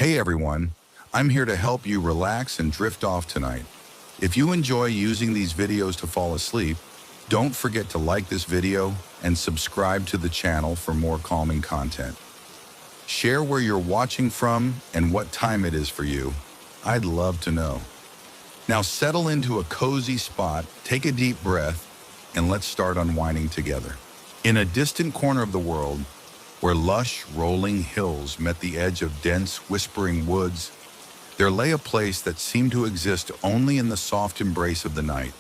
Hey everyone, I'm here to help you relax and drift off tonight. If you enjoy using these videos to fall asleep, don't forget to like this video and subscribe to the channel for more calming content. Share where you're watching from and what time it is for you. I'd love to know. Now settle into a cozy spot, take a deep breath, and let's start unwinding together. In a distant corner of the world, where lush, rolling hills met the edge of dense, whispering woods, there lay a place that seemed to exist only in the soft embrace of the night.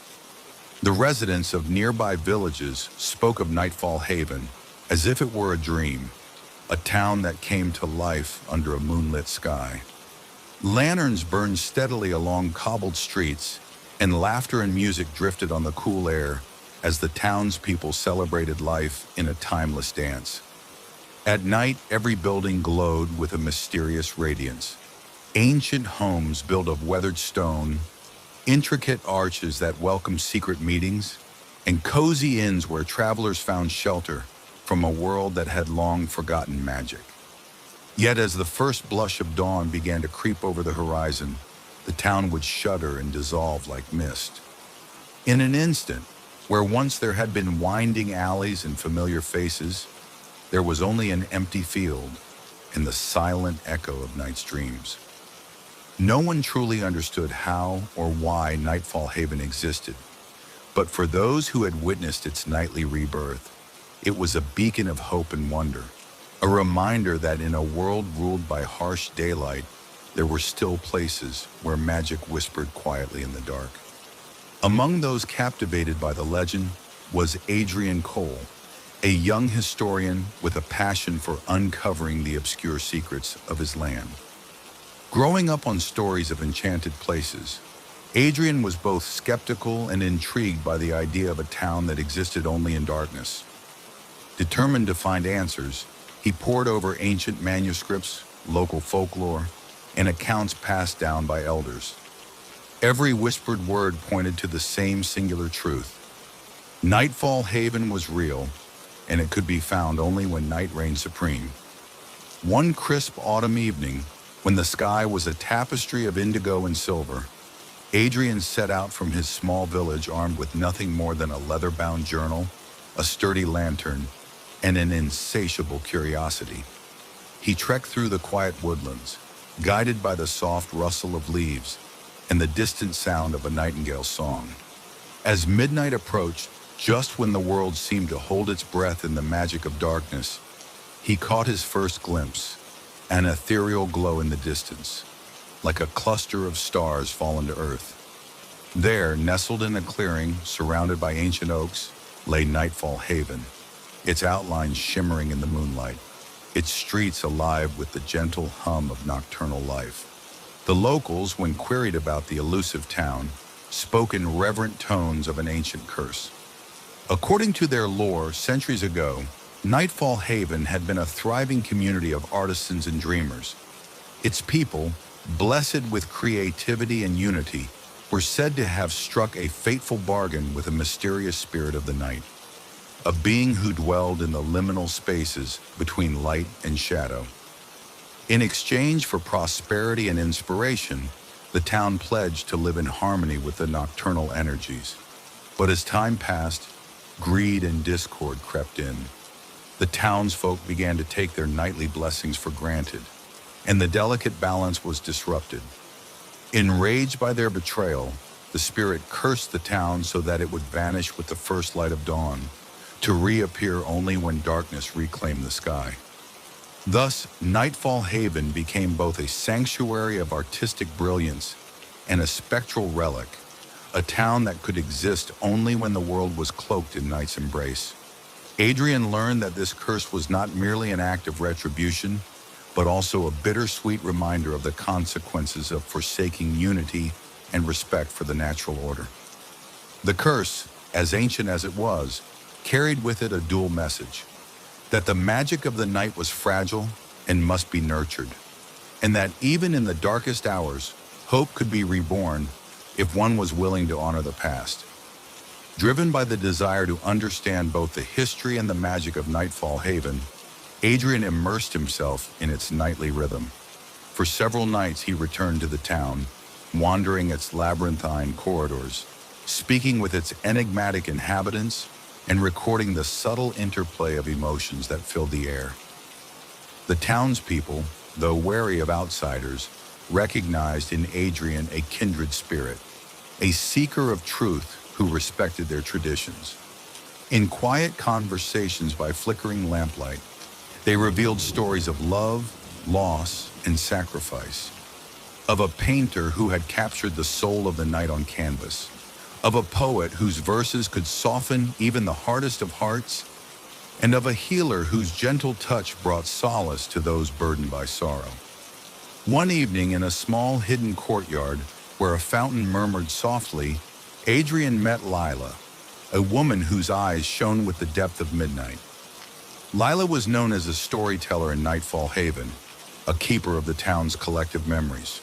The residents of nearby villages spoke of Nightfall Haven as if it were a dream, a town that came to life under a moonlit sky. Lanterns burned steadily along cobbled streets, and laughter and music drifted on the cool air as the townspeople celebrated life in a timeless dance. At night, every building glowed with a mysterious radiance. Ancient homes built of weathered stone, intricate arches that welcomed secret meetings, and cozy inns where travelers found shelter from a world that had long forgotten magic. Yet as the first blush of dawn began to creep over the horizon, the town would shudder and dissolve like mist. In an instant, where once there had been winding alleys and familiar faces, there was only an empty field and the silent echo of night's dreams. No one truly understood how or why Nightfall Haven existed, but for those who had witnessed its nightly rebirth, it was a beacon of hope and wonder, a reminder that in a world ruled by harsh daylight, there were still places where magic whispered quietly in the dark. Among those captivated by the legend was Adrian Cole, a young historian with a passion for uncovering the obscure secrets of his land. Growing up on stories of enchanted places, Adrian was both skeptical and intrigued by the idea of a town that existed only in darkness. Determined to find answers, he pored over ancient manuscripts, local folklore, and accounts passed down by elders. Every whispered word pointed to the same singular truth. Nightfall Haven was real, and it could be found only when night reigned supreme. One crisp autumn evening, when the sky was a tapestry of indigo and silver, Adrian set out from his small village armed with nothing more than a leather-bound journal, a sturdy lantern, and an insatiable curiosity. He trekked through the quiet woodlands, guided by the soft rustle of leaves and the distant sound of a nightingale's song. As midnight approached, just when the world seemed to hold its breath in the magic of darkness, he caught his first glimpse, an ethereal glow in the distance, like a cluster of stars fallen to earth. There, nestled in a clearing surrounded by ancient oaks, lay Nightfall Haven, its outlines shimmering in the moonlight, its streets alive with the gentle hum of nocturnal life. The locals, when queried about the elusive town, spoke in reverent tones of an ancient curse. According to their lore, centuries ago, Nightfall Haven had been a thriving community of artisans and dreamers. Its people, blessed with creativity and unity, were said to have struck a fateful bargain with a mysterious spirit of the night, a being who dwelled in the liminal spaces between light and shadow. In exchange for prosperity and inspiration, the town pledged to live in harmony with the nocturnal energies. But as time passed, greed and discord crept in. The townsfolk began to take their nightly blessings for granted, and the delicate balance was disrupted. Enraged by their betrayal, the spirit cursed the town so that it would vanish with the first light of dawn, to reappear only when darkness reclaimed the sky. Thus, Nightfall Haven became both a sanctuary of artistic brilliance and a spectral relic, a town that could exist only when the world was cloaked in night's embrace. Adrian learned that this curse was not merely an act of retribution, but also a bittersweet reminder of the consequences of forsaking unity and respect for the natural order. The curse, as ancient as it was, carried with it a dual message: that the magic of the night was fragile and must be nurtured, and that even in the darkest hours, hope could be reborn if one was willing to honor the past. Driven by the desire to understand both the history and the magic of Nightfall Haven, Adrian immersed himself in its nightly rhythm. For several nights he returned to the town, wandering its labyrinthine corridors, speaking with its enigmatic inhabitants, and recording the subtle interplay of emotions that filled the air. The townspeople, though wary of outsiders, recognized in Adrian a kindred spirit, a seeker of truth who respected their traditions. In quiet conversations by flickering lamplight, they revealed stories of love, loss, and sacrifice, of a painter who had captured the soul of the night on canvas, of a poet whose verses could soften even the hardest of hearts, and of a healer whose gentle touch brought solace to those burdened by sorrow. One evening in a small hidden courtyard where a fountain murmured softly, Adrian met Lila, a woman whose eyes shone with the depth of midnight. Lila was known as a storyteller in Nightfall Haven, a keeper of the town's collective memories.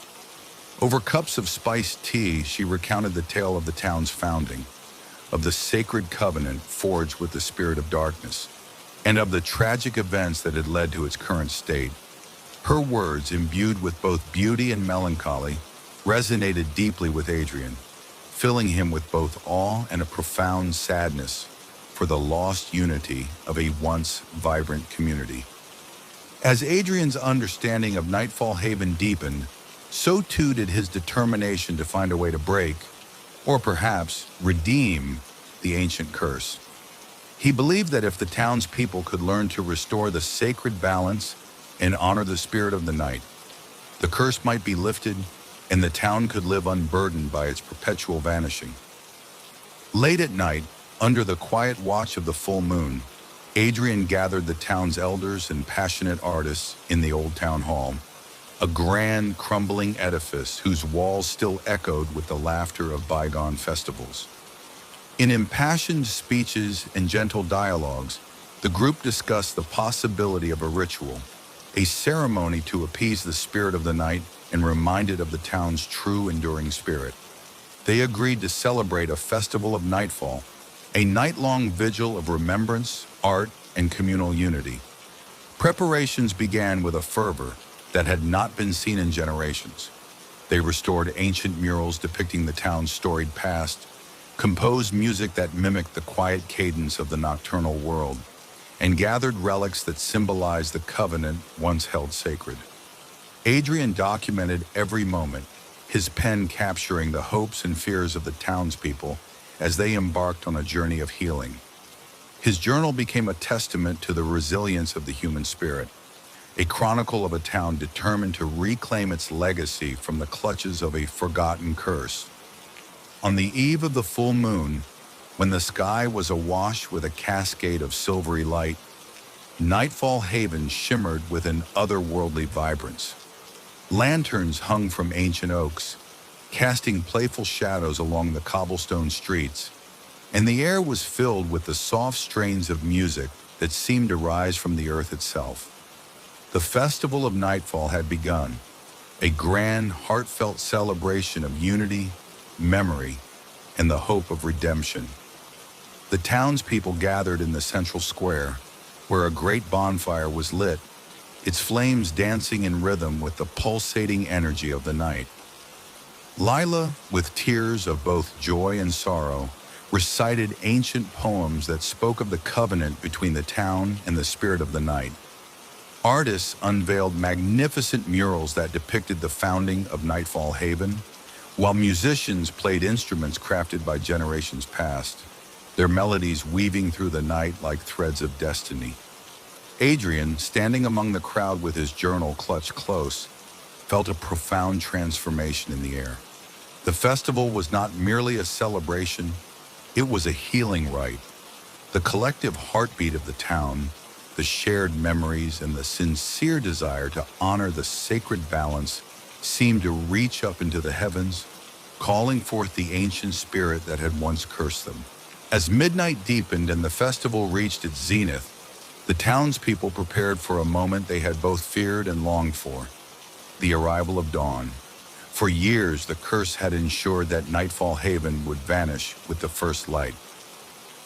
Over cups of spiced tea, she recounted the tale of the town's founding, of the sacred covenant forged with the spirit of darkness, and of the tragic events that had led to its current state. Her words, imbued with both beauty and melancholy, resonated deeply with Adrian, filling him with both awe and a profound sadness for the lost unity of a once vibrant community. As Adrian's understanding of Nightfall Haven deepened, so too did his determination to find a way to break, or perhaps redeem, the ancient curse. He believed that if the townspeople could learn to restore the sacred balance and honor the spirit of the night, the curse might be lifted and the town could live unburdened by its perpetual vanishing. Late at night, under the quiet watch of the full moon, Adrian gathered the town's elders and passionate artists in the old town hall, a grand, crumbling edifice whose walls still echoed with the laughter of bygone festivals. In impassioned speeches and gentle dialogues, the group discussed the possibility of a ritual, a ceremony to appease the spirit of the night and reminded of the town's true enduring spirit. They agreed to celebrate a festival of nightfall, a night-long vigil of remembrance, art, and communal unity. Preparations began with a fervor that had not been seen in generations. They restored ancient murals depicting the town's storied past, composed music that mimicked the quiet cadence of the nocturnal world, and gathered relics that symbolized the covenant once held sacred. Adrian documented every moment, his pen capturing the hopes and fears of the townspeople as they embarked on a journey of healing. His journal became a testament to the resilience of the human spirit, a chronicle of a town determined to reclaim its legacy from the clutches of a forgotten curse. On the eve of the full moon, when the sky was awash with a cascade of silvery light, Nightfall Haven shimmered with an otherworldly vibrance. Lanterns hung from ancient oaks, casting playful shadows along the cobblestone streets, and the air was filled with the soft strains of music that seemed to rise from the earth itself. The festival of Nightfall had begun, a grand, heartfelt celebration of unity, memory, and the hope of redemption. The townspeople gathered in the central square, where a great bonfire was lit, its flames dancing in rhythm with the pulsating energy of the night. Lila, with tears of both joy and sorrow, recited ancient poems that spoke of the covenant between the town and the spirit of the night. Artists unveiled magnificent murals that depicted the founding of Nightfall Haven, while musicians played instruments crafted by generations past, their melodies weaving through the night like threads of destiny. Adrian, standing among the crowd with his journal clutched close, felt a profound transformation in the air. The festival was not merely a celebration, it was a healing rite. The collective heartbeat of the town, the shared memories, and the sincere desire to honor the sacred balance seemed to reach up into the heavens, calling forth the ancient spirit that had once cursed them. As midnight deepened and the festival reached its zenith, the townspeople prepared for a moment they had both feared and longed for, the arrival of dawn. For years, the curse had ensured that Nightfall Haven would vanish with the first light.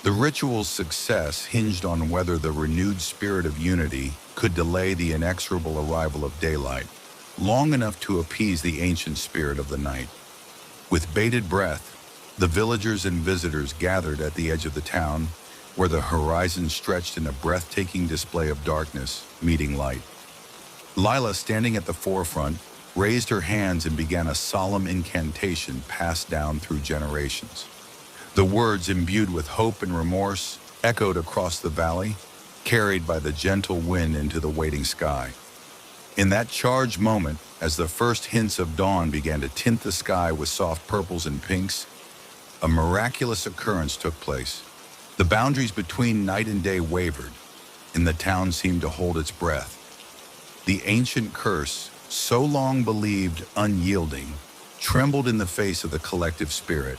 The ritual's success hinged on whether the renewed spirit of unity could delay the inexorable arrival of daylight. long enough to appease the ancient spirit of the night. With bated breath, the villagers and visitors gathered at the edge of the town, where the horizon stretched in a breathtaking display of darkness meeting light. Lila, standing at the forefront, raised her hands and began a solemn incantation passed down through generations. The words, imbued with hope and remorse, echoed across the valley, carried by the gentle wind into the waiting sky. In that charged moment, as the first hints of dawn began to tint the sky with soft purples and pinks, a miraculous occurrence took place. The boundaries between night and day wavered, and the town seemed to hold its breath. The ancient curse, so long believed unyielding, trembled in the face of the collective spirit.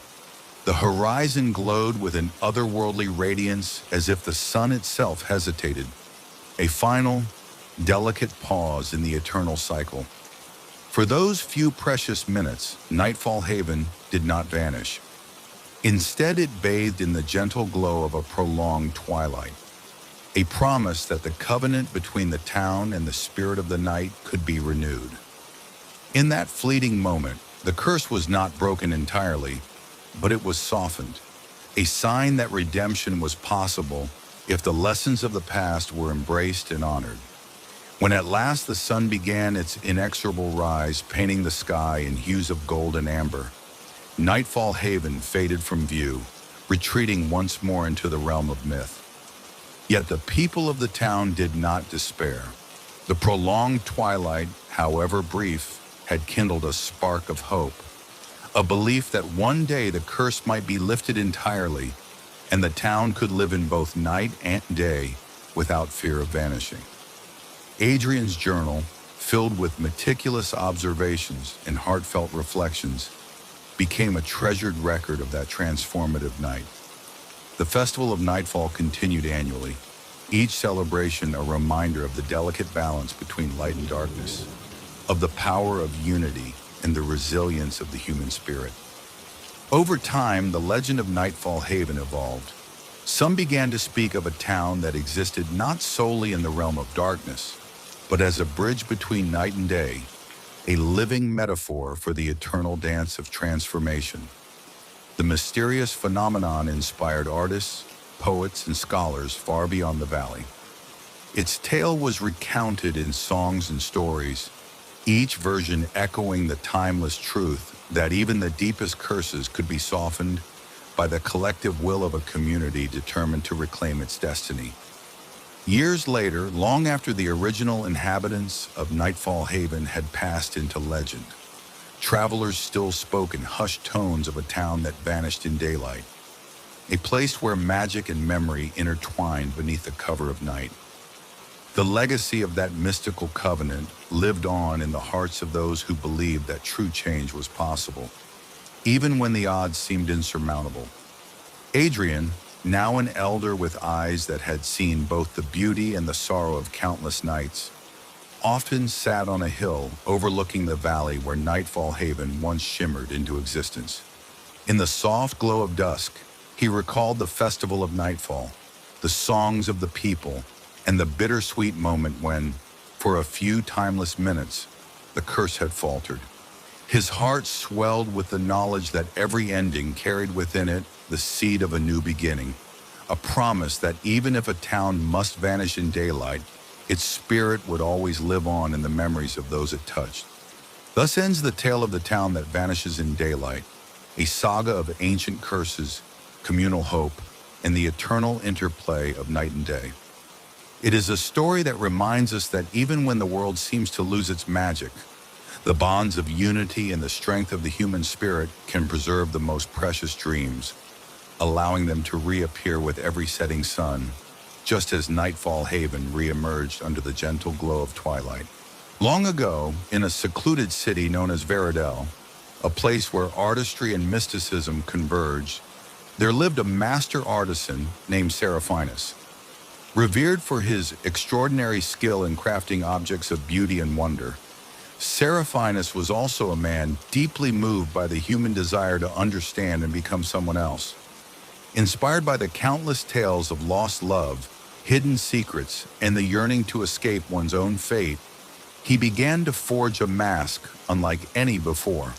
The horizon glowed with an otherworldly radiance, as if the sun itself hesitated. A final, delicate pause in the eternal cycle. For those few precious minutes, Nightfall Haven did not vanish. Instead, it bathed in the gentle glow of a prolonged twilight, a promise that the covenant between the town and the spirit of the night could be renewed. In that fleeting moment, the curse was not broken entirely, but it was softened, a sign that redemption was possible if the lessons of the past were embraced and honored. When at last the sun began its inexorable rise, painting the sky in hues of gold and amber, Nightfall Haven faded from view, retreating once more into the realm of myth. Yet the people of the town did not despair. The prolonged twilight, however brief, had kindled a spark of hope, a belief that one day the curse might be lifted entirely, and the town could live in both night and day without fear of vanishing. Adrian's journal, filled with meticulous observations and heartfelt reflections, became a treasured record of that transformative night. The Festival of Nightfall continued annually, each celebration a reminder of the delicate balance between light and darkness, of the power of unity and the resilience of the human spirit. Over time, the legend of Nightfall Haven evolved. Some began to speak of a town that existed not solely in the realm of darkness, but as a bridge between night and day, a living metaphor for the eternal dance of transformation. The mysterious phenomenon inspired artists, poets, and scholars far beyond the valley. Its tale was recounted in songs and stories, each version echoing the timeless truth that even the deepest curses could be softened by the collective will of a community determined to reclaim its destiny. Years later, long after the original inhabitants of Nightfall Haven had passed into legend, travelers still spoke in hushed tones of a town that vanished in daylight, a place where magic and memory intertwined beneath the cover of night. The legacy of that mystical covenant lived on in the hearts of those who believed that true change was possible, even when the odds seemed insurmountable. Adrian, now an elder with eyes that had seen both the beauty and the sorrow of countless nights, often sat on a hill overlooking the valley where Nightfall Haven once shimmered into existence. In the soft glow of dusk, he recalled the festival of Nightfall, the songs of the people, and the bittersweet moment when, for a few timeless minutes, the curse had faltered. His heart swelled with the knowledge that every ending carried within it the seed of a new beginning, a promise that even if a town must vanish in daylight, its spirit would always live on in the memories of those it touched. Thus ends the tale of the town that vanishes in daylight, a saga of ancient curses, communal hope, and the eternal interplay of night and day. It is a story that reminds us that even when the world seems to lose its magic, the bonds of unity and the strength of the human spirit can preserve the most precious dreams, allowing them to reappear with every setting sun, just as Nightfall Haven re-emerged under the gentle glow of twilight. Long ago, in a secluded city known as Veridel, a place where artistry and mysticism converged, there lived a master artisan named Seraphinus. Revered for his extraordinary skill in crafting objects of beauty and wonder, Seraphinus was also a man deeply moved by the human desire to understand and become someone else. Inspired by the countless tales of lost love, hidden secrets, and the yearning to escape one's own fate, he began to forge a mask unlike any before.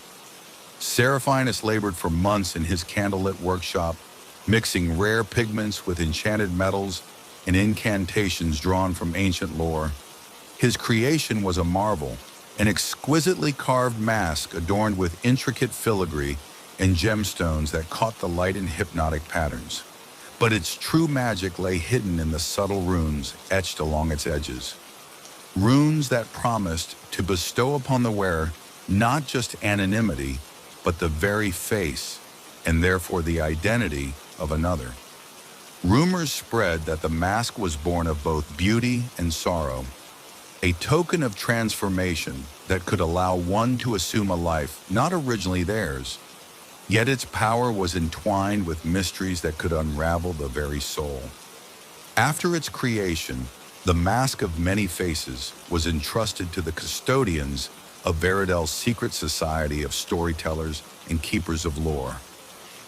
Seraphinus labored for months in his candlelit workshop, mixing rare pigments with enchanted metals and incantations drawn from ancient lore. His creation was a marvel, an exquisitely carved mask adorned with intricate filigree and gemstones that caught the light in hypnotic patterns. But its true magic lay hidden in the subtle runes etched along its edges. Runes that promised to bestow upon the wearer not just anonymity, but the very face, and therefore the identity of another. Rumors spread that the mask was born of both beauty and sorrow, a token of transformation that could allow one to assume a life not originally theirs. Yet its power was entwined with mysteries that could unravel the very soul. After its creation, the Mask of Many Faces was entrusted to the custodians of Veridel's secret society of storytellers and keepers of lore.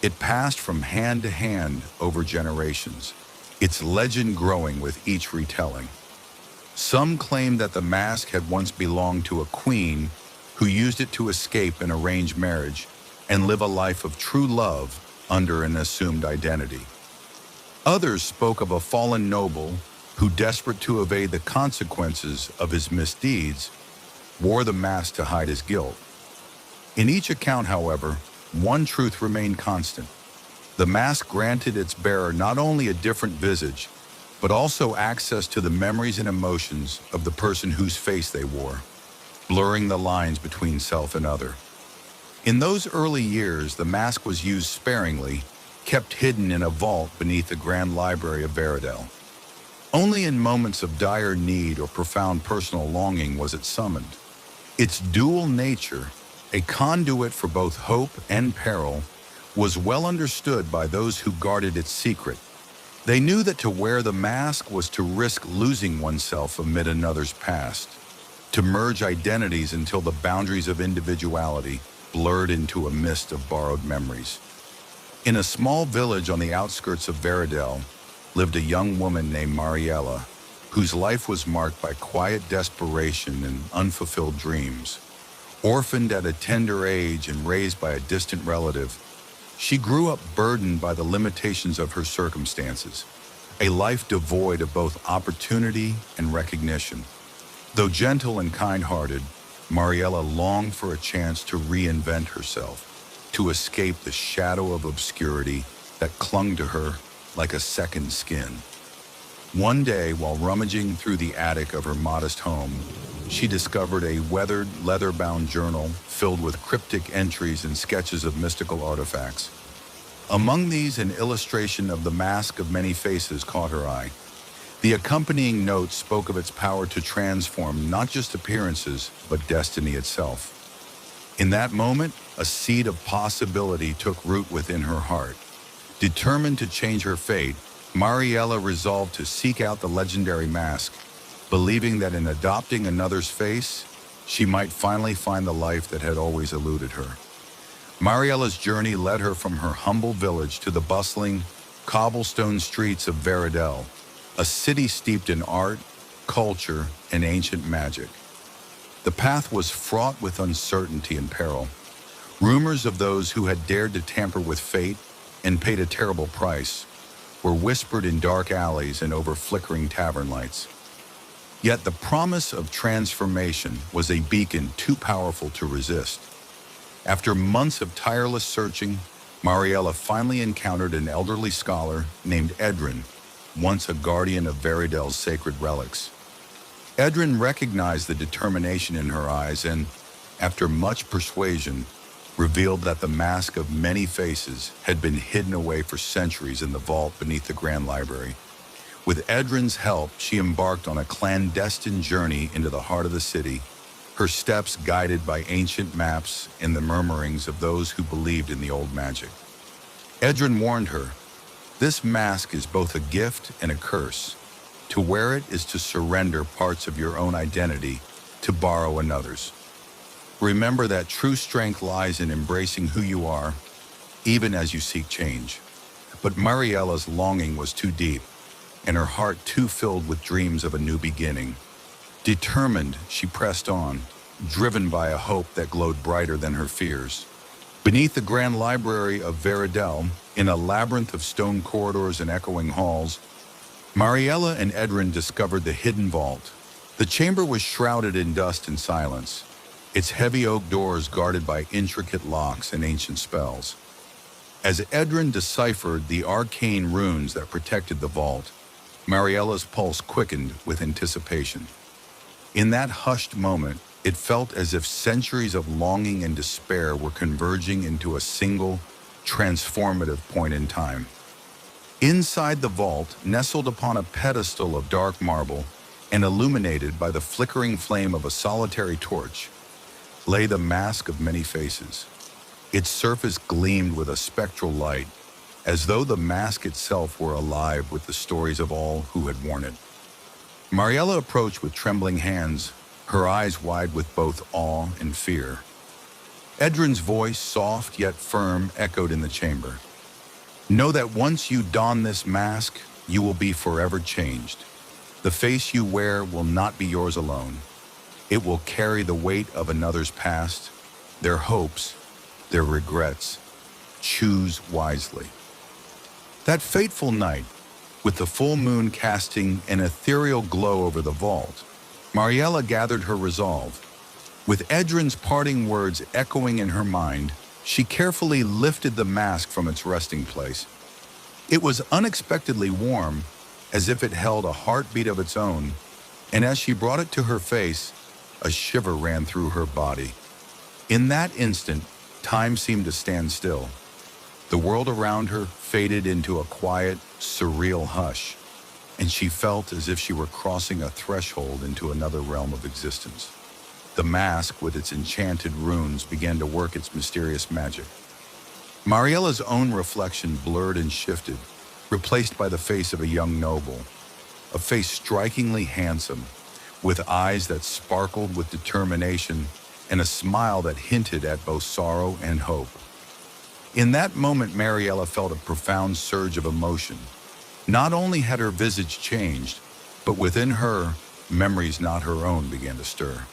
It passed from hand to hand over generations, its legend growing with each retelling. Some claim that the mask had once belonged to a queen who used it to escape an arranged marriage and live a life of true love under an assumed identity. Others spoke of a fallen noble who, desperate to evade the consequences of his misdeeds, wore the mask to hide his guilt. In each account, however, one truth remained constant. The mask granted its bearer not only a different visage, but also access to the memories and emotions of the person whose face they wore, blurring the lines between self and other. In those early years, the mask was used sparingly, kept hidden in a vault beneath the Grand Library of Veridel. Only in moments of dire need or profound personal longing was it summoned. Its dual nature, a conduit for both hope and peril, was well understood by those who guarded its secret. They knew that to wear the mask was to risk losing oneself amid another's past, to merge identities until the boundaries of individuality blurred into a mist of borrowed memories. In a small village on the outskirts of Veridel lived a young woman named Mariella, whose life was marked by quiet desperation and unfulfilled dreams. Orphaned at a tender age and raised by a distant relative, she grew up burdened by the limitations of her circumstances, a life devoid of both opportunity and recognition. Though gentle and kind-hearted, Mariella longed for a chance to reinvent herself, to escape the shadow of obscurity that clung to her like a second skin. One day, while rummaging through the attic of her modest home, she discovered a weathered, leather-bound journal filled with cryptic entries and sketches of mystical artifacts. Among these, an illustration of the Mask of Many Faces caught her eye. The accompanying note spoke of its power to transform not just appearances, but destiny itself. In that moment, a seed of possibility took root within her heart. Determined to change her fate, Mariella resolved to seek out the legendary mask, believing that in adopting another's face, she might finally find the life that had always eluded her. Mariella's journey led her from her humble village to the bustling, cobblestone streets of Veridel, a city steeped in art, culture, and ancient magic. The path was fraught with uncertainty and peril. Rumors of those who had dared to tamper with fate and paid a terrible price were whispered in dark alleys and over flickering tavern lights. Yet the promise of transformation was a beacon too powerful to resist. After months of tireless searching, Mariella finally encountered an elderly scholar named Edrin, once a guardian of Veridel's sacred relics. Edrin recognized the determination in her eyes and, after much persuasion, revealed that the Mask of Many Faces had been hidden away for centuries in the vault beneath the Grand Library. With Edrin's help, she embarked on a clandestine journey into the heart of the city, her steps guided by ancient maps and the murmurings of those who believed in the old magic. Edrin warned her, "This mask is both a gift and a curse. To wear it is to surrender parts of your own identity to borrow another's. Remember that true strength lies in embracing who you are, even as you seek change." But Mariella's longing was too deep, and her heart too filled with dreams of a new beginning. Determined, she pressed on, driven by a hope that glowed brighter than her fears. Beneath the grand library of Veridel, in a labyrinth of stone corridors and echoing halls, Mariella and Edrin discovered the hidden vault. The chamber was shrouded in dust and silence, its heavy oak doors guarded by intricate locks and ancient spells. As Edrin deciphered the arcane runes that protected the vault, Mariella's pulse quickened with anticipation. In that hushed moment, it felt as if centuries of longing and despair were converging into a single, transformative point in time. Inside the vault, nestled upon a pedestal of dark marble and illuminated by the flickering flame of a solitary torch, lay the mask of many faces. Its surface gleamed with a spectral light, as though the mask itself were alive with the stories of all who had worn it. Mariella approached with trembling hands, her eyes wide with both awe and fear. Edrin's voice, soft yet firm, echoed in the chamber. Know that once you don this mask, you will be forever changed. The face you wear will not be yours alone. It will carry the weight of another's past, their hopes, their regrets. Choose wisely. That fateful night, with the full moon casting an ethereal glow over the vault, Mariella gathered her resolve. With Edrin's parting words echoing in her mind, she carefully lifted the mask from its resting place. It was unexpectedly warm, as if it held a heartbeat of its own, and as she brought it to her face, a shiver ran through her body. In that instant, time seemed to stand still. The world around her faded into a quiet, surreal hush, and she felt as if she were crossing a threshold into another realm of existence. The mask, with its enchanted runes, began to work its mysterious magic. Mariella's own reflection blurred and shifted, replaced by the face of a young noble, a face strikingly handsome, with eyes that sparkled with determination and a smile that hinted at both sorrow and hope. In that moment, Mariella felt a profound surge of emotion. Not only had her visage changed, but within her, memories not her own began to stir.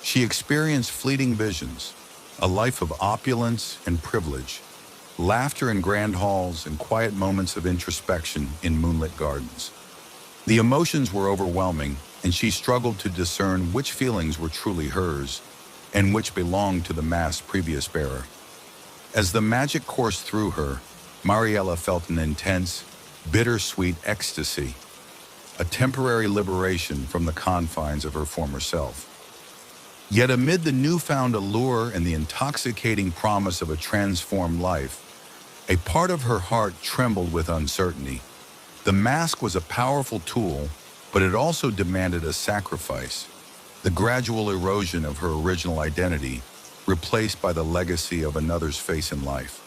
She experienced fleeting visions, a life of opulence and privilege, laughter in grand halls and quiet moments of introspection in moonlit gardens. The emotions were overwhelming, and she struggled to discern which feelings were truly hers and which belonged to the mask's previous bearer. As the magic coursed through her, Mariella felt an intense, bittersweet ecstasy, a temporary liberation from the confines of her former self. Yet amid the newfound allure and the intoxicating promise of a transformed life, a part of her heart trembled with uncertainty. The mask was a powerful tool, but it also demanded a sacrifice, the gradual erosion of her original identity, replaced by the legacy of another's face in life.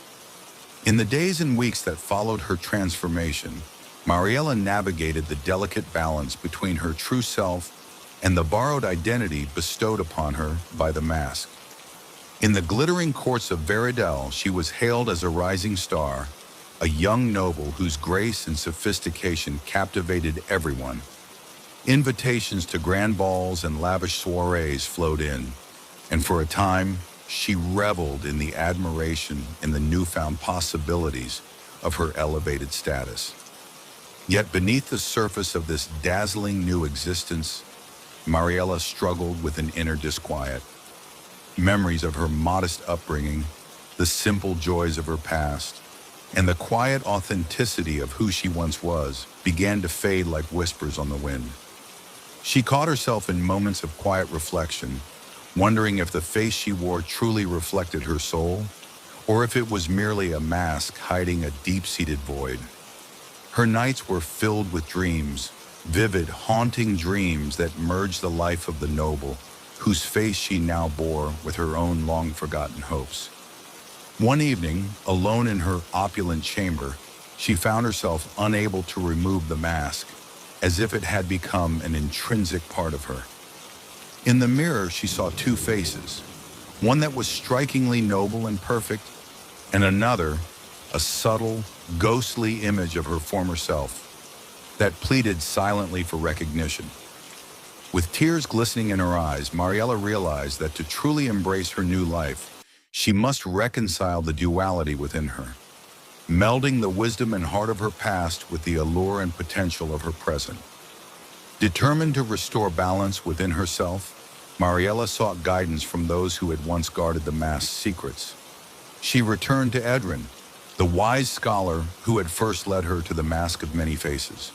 In the days and weeks that followed her transformation, Mariella navigated the delicate balance between her true self and the borrowed identity bestowed upon her by the mask. In the glittering courts of Veridel, she was hailed as a rising star, a young noble whose grace and sophistication captivated everyone. Invitations to grand balls and lavish soirees flowed in, and for a time, she reveled in the admiration and the newfound possibilities of her elevated status. Yet beneath the surface of this dazzling new existence, Mariella struggled with an inner disquiet. Memories of her modest upbringing, the simple joys of her past, and the quiet authenticity of who she once was began to fade like whispers on the wind. She caught herself in moments of quiet reflection, wondering if the face she wore truly reflected her soul, or if it was merely a mask hiding a deep-seated void. Her nights were filled with dreams, vivid, haunting dreams that merged the life of the noble, whose face she now bore with her own long-forgotten hopes. One evening, alone in her opulent chamber, she found herself unable to remove the mask, as if it had become an intrinsic part of her. In the mirror, she saw two faces, one that was strikingly noble and perfect, and another, a subtle, ghostly image of her former self that pleaded silently for recognition. With tears glistening in her eyes, Mariella realized that to truly embrace her new life, she must reconcile the duality within her, melding the wisdom and heart of her past with the allure and potential of her present. Determined to restore balance within herself, Mariella sought guidance from those who had once guarded the mask's secrets. She returned to Edrin, the wise scholar who had first led her to the Mask of Many Faces.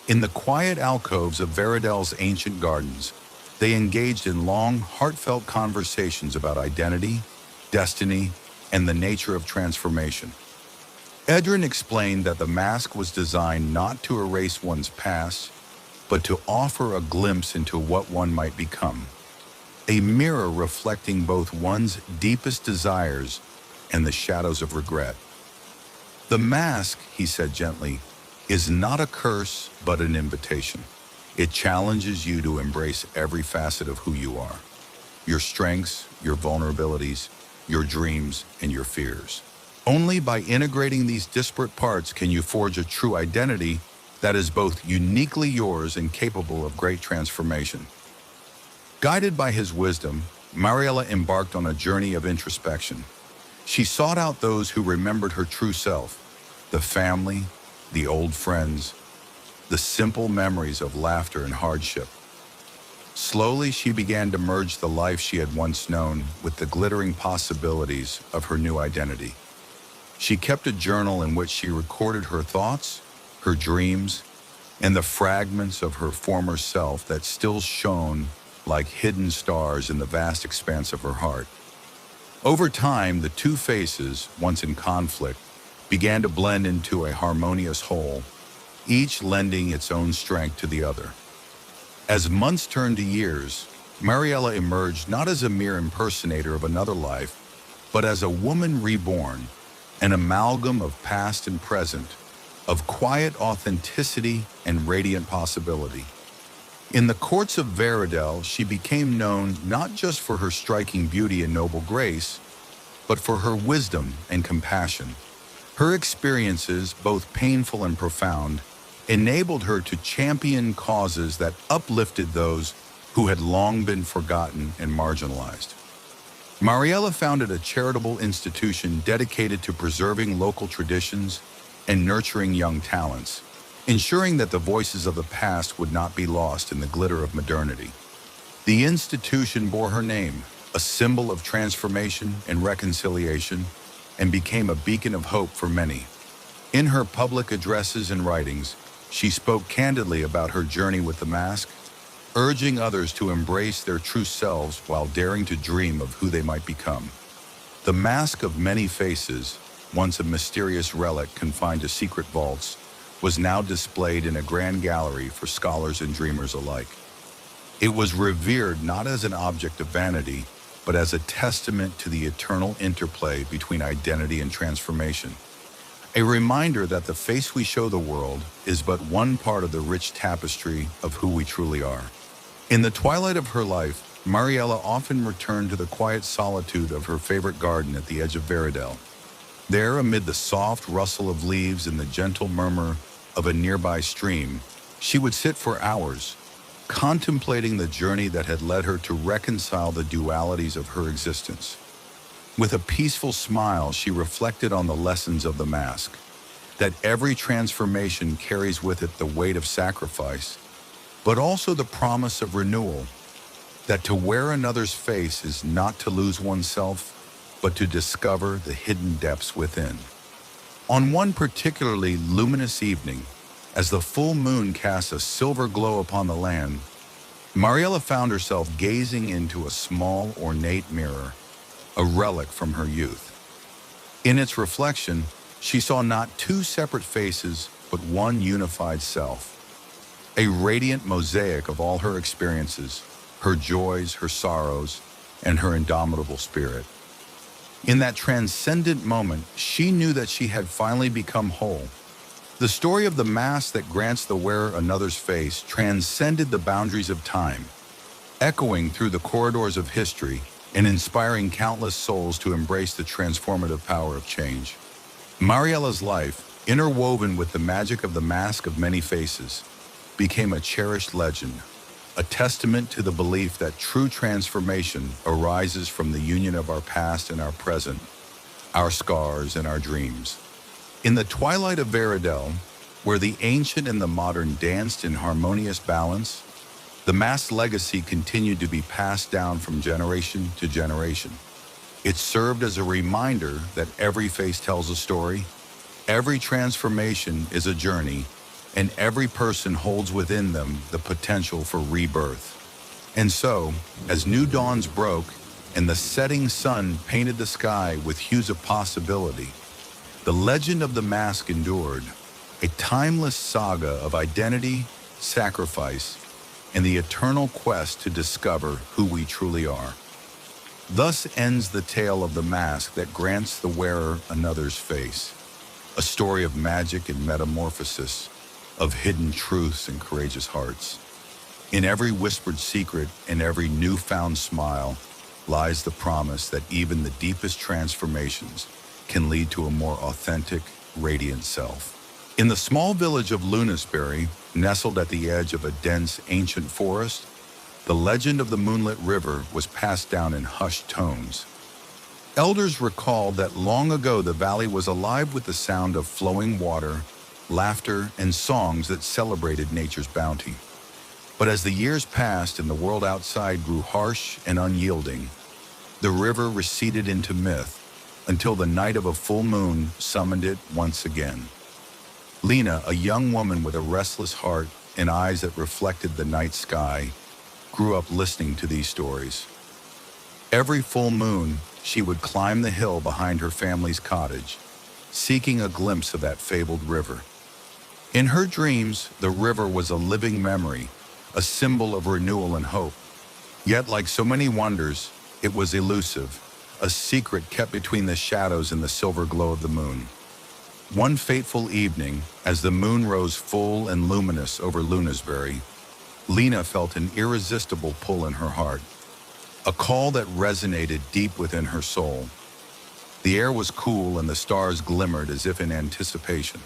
In the quiet alcoves of Veridel's ancient gardens, they engaged in long, heartfelt conversations about identity, destiny, and the nature of transformation. Edrin explained that the mask was designed not to erase one's past, but to offer a glimpse into what one might become, a mirror reflecting both one's deepest desires and the shadows of regret. The mask, he said gently, is not a curse, but an invitation. It challenges you to embrace every facet of who you are, your strengths, your vulnerabilities, your dreams, and your fears. Only by integrating these disparate parts can you forge a true identity that is both uniquely yours and capable of great transformation. Guided by his wisdom, Mariella embarked on a journey of introspection. She sought out those who remembered her true self, the family, the old friends, the simple memories of laughter and hardship. Slowly, she began to merge the life she had once known with the glittering possibilities of her new identity. She kept a journal in which she recorded her thoughts, her dreams, and the fragments of her former self that still shone like hidden stars in the vast expanse of her heart. Over time, the two faces, once in conflict, began to blend into a harmonious whole, each lending its own strength to the other. As months turned to years, Mariella emerged not as a mere impersonator of another life, but as a woman reborn, an amalgam of past and present, of quiet authenticity and radiant possibility. In the courts of Veridel, she became known not just for her striking beauty and noble grace, but for her wisdom and compassion. Her experiences, both painful and profound, enabled her to champion causes that uplifted those who had long been forgotten and marginalized. Mariella founded a charitable institution dedicated to preserving local traditions and nurturing young talents, ensuring that the voices of the past would not be lost in the glitter of modernity. The institution bore her name, a symbol of transformation and reconciliation, and became a beacon of hope for many. In her public addresses and writings, she spoke candidly about her journey with the mask, urging others to embrace their true selves while daring to dream of who they might become. The Mask of Many Faces, once a mysterious relic confined to secret vaults, was now displayed in a grand gallery for scholars and dreamers alike. It was revered not as an object of vanity, but as a testament to the eternal interplay between identity and transformation. A reminder that the face we show the world is but one part of the rich tapestry of who we truly are. In the twilight of her life, Mariella often returned to the quiet solitude of her favorite garden at the edge of Veridel. There, amid the soft rustle of leaves and the gentle murmur of a nearby stream, she would sit for hours, contemplating the journey that had led her to reconcile the dualities of her existence. With a peaceful smile, she reflected on the lessons of the mask, that every transformation carries with it the weight of sacrifice, but also the promise of renewal, that to wear another's face is not to lose oneself, but to discover the hidden depths within. On one particularly luminous evening, as the full moon cast a silver glow upon the land, Mariella found herself gazing into a small, ornate mirror, a relic from her youth. In its reflection, she saw not two separate faces, but one unified self, a radiant mosaic of all her experiences, her joys, her sorrows, and her indomitable spirit. In that transcendent moment, she knew that she had finally become whole. The story of the mask that grants the wearer another's face transcended the boundaries of time, echoing through the corridors of history and inspiring countless souls to embrace the transformative power of change. Mariella's life, interwoven with the magic of the Mask of Many Faces, became a cherished legend, a testament to the belief that true transformation arises from the union of our past and our present, our scars and our dreams. In the twilight of Veridel, where the ancient and the modern danced in harmonious balance, the mask's legacy continued to be passed down from generation to generation. It served as a reminder that every face tells a story, every transformation is a journey, and every person holds within them the potential for rebirth. And so, as new dawns broke and the setting sun painted the sky with hues of possibility, the legend of the mask endured, a timeless saga of identity, sacrifice, and the eternal quest to discover who we truly are. Thus ends the tale of the mask that grants the wearer another's face, a story of magic and metamorphosis, of hidden truths and courageous hearts. In every whispered secret and every newfound smile lies the promise that even the deepest transformations can lead to a more authentic, radiant self. In the small village of Lunasbury, nestled at the edge of a dense, ancient forest, the legend of the moonlit river was passed down in hushed tones. Elders recalled that long ago the valley was alive with the sound of flowing water, laughter, and songs that celebrated nature's bounty. But as the years passed and the world outside grew harsh and unyielding, the river receded into myth until the night of a full moon summoned it once again. Lena, a young woman with a restless heart and eyes that reflected the night sky, grew up listening to these stories. Every full moon, she would climb the hill behind her family's cottage, seeking a glimpse of that fabled river. In her dreams, the river was a living memory, a symbol of renewal and hope. Yet, like so many wonders, it was elusive, a secret kept between the shadows and the silver glow of the moon. One fateful evening, as the moon rose full and luminous over Lunasbury, Lena felt an irresistible pull in her heart, a call that resonated deep within her soul. The air was cool and the stars glimmered as if in anticipation.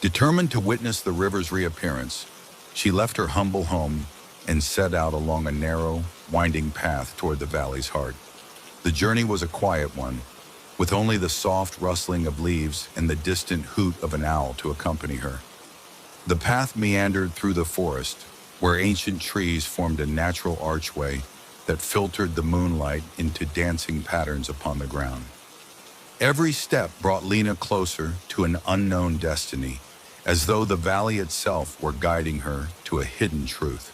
Determined to witness the river's reappearance, she left her humble home and set out along a narrow, winding path toward the valley's heart. The journey was a quiet one, with only the soft rustling of leaves and the distant hoot of an owl to accompany her. The path meandered through the forest, where ancient trees formed a natural archway that filtered the moonlight into dancing patterns upon the ground. Every step brought Lena closer to an unknown destiny, as though the valley itself were guiding her to a hidden truth.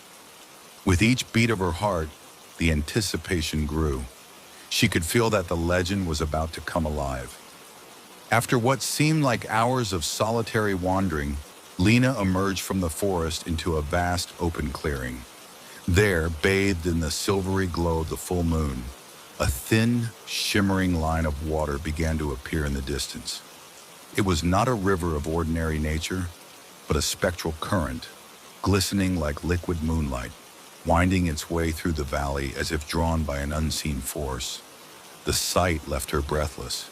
With each beat of her heart, the anticipation grew. She could feel that the legend was about to come alive. After what seemed like hours of solitary wandering, Lena emerged from the forest into a vast open clearing. There, bathed in the silvery glow of the full moon, a thin, shimmering line of water began to appear in the distance. It was not a river of ordinary nature, but a spectral current, glistening like liquid moonlight, winding its way through the valley as if drawn by an unseen force. The sight left her breathless.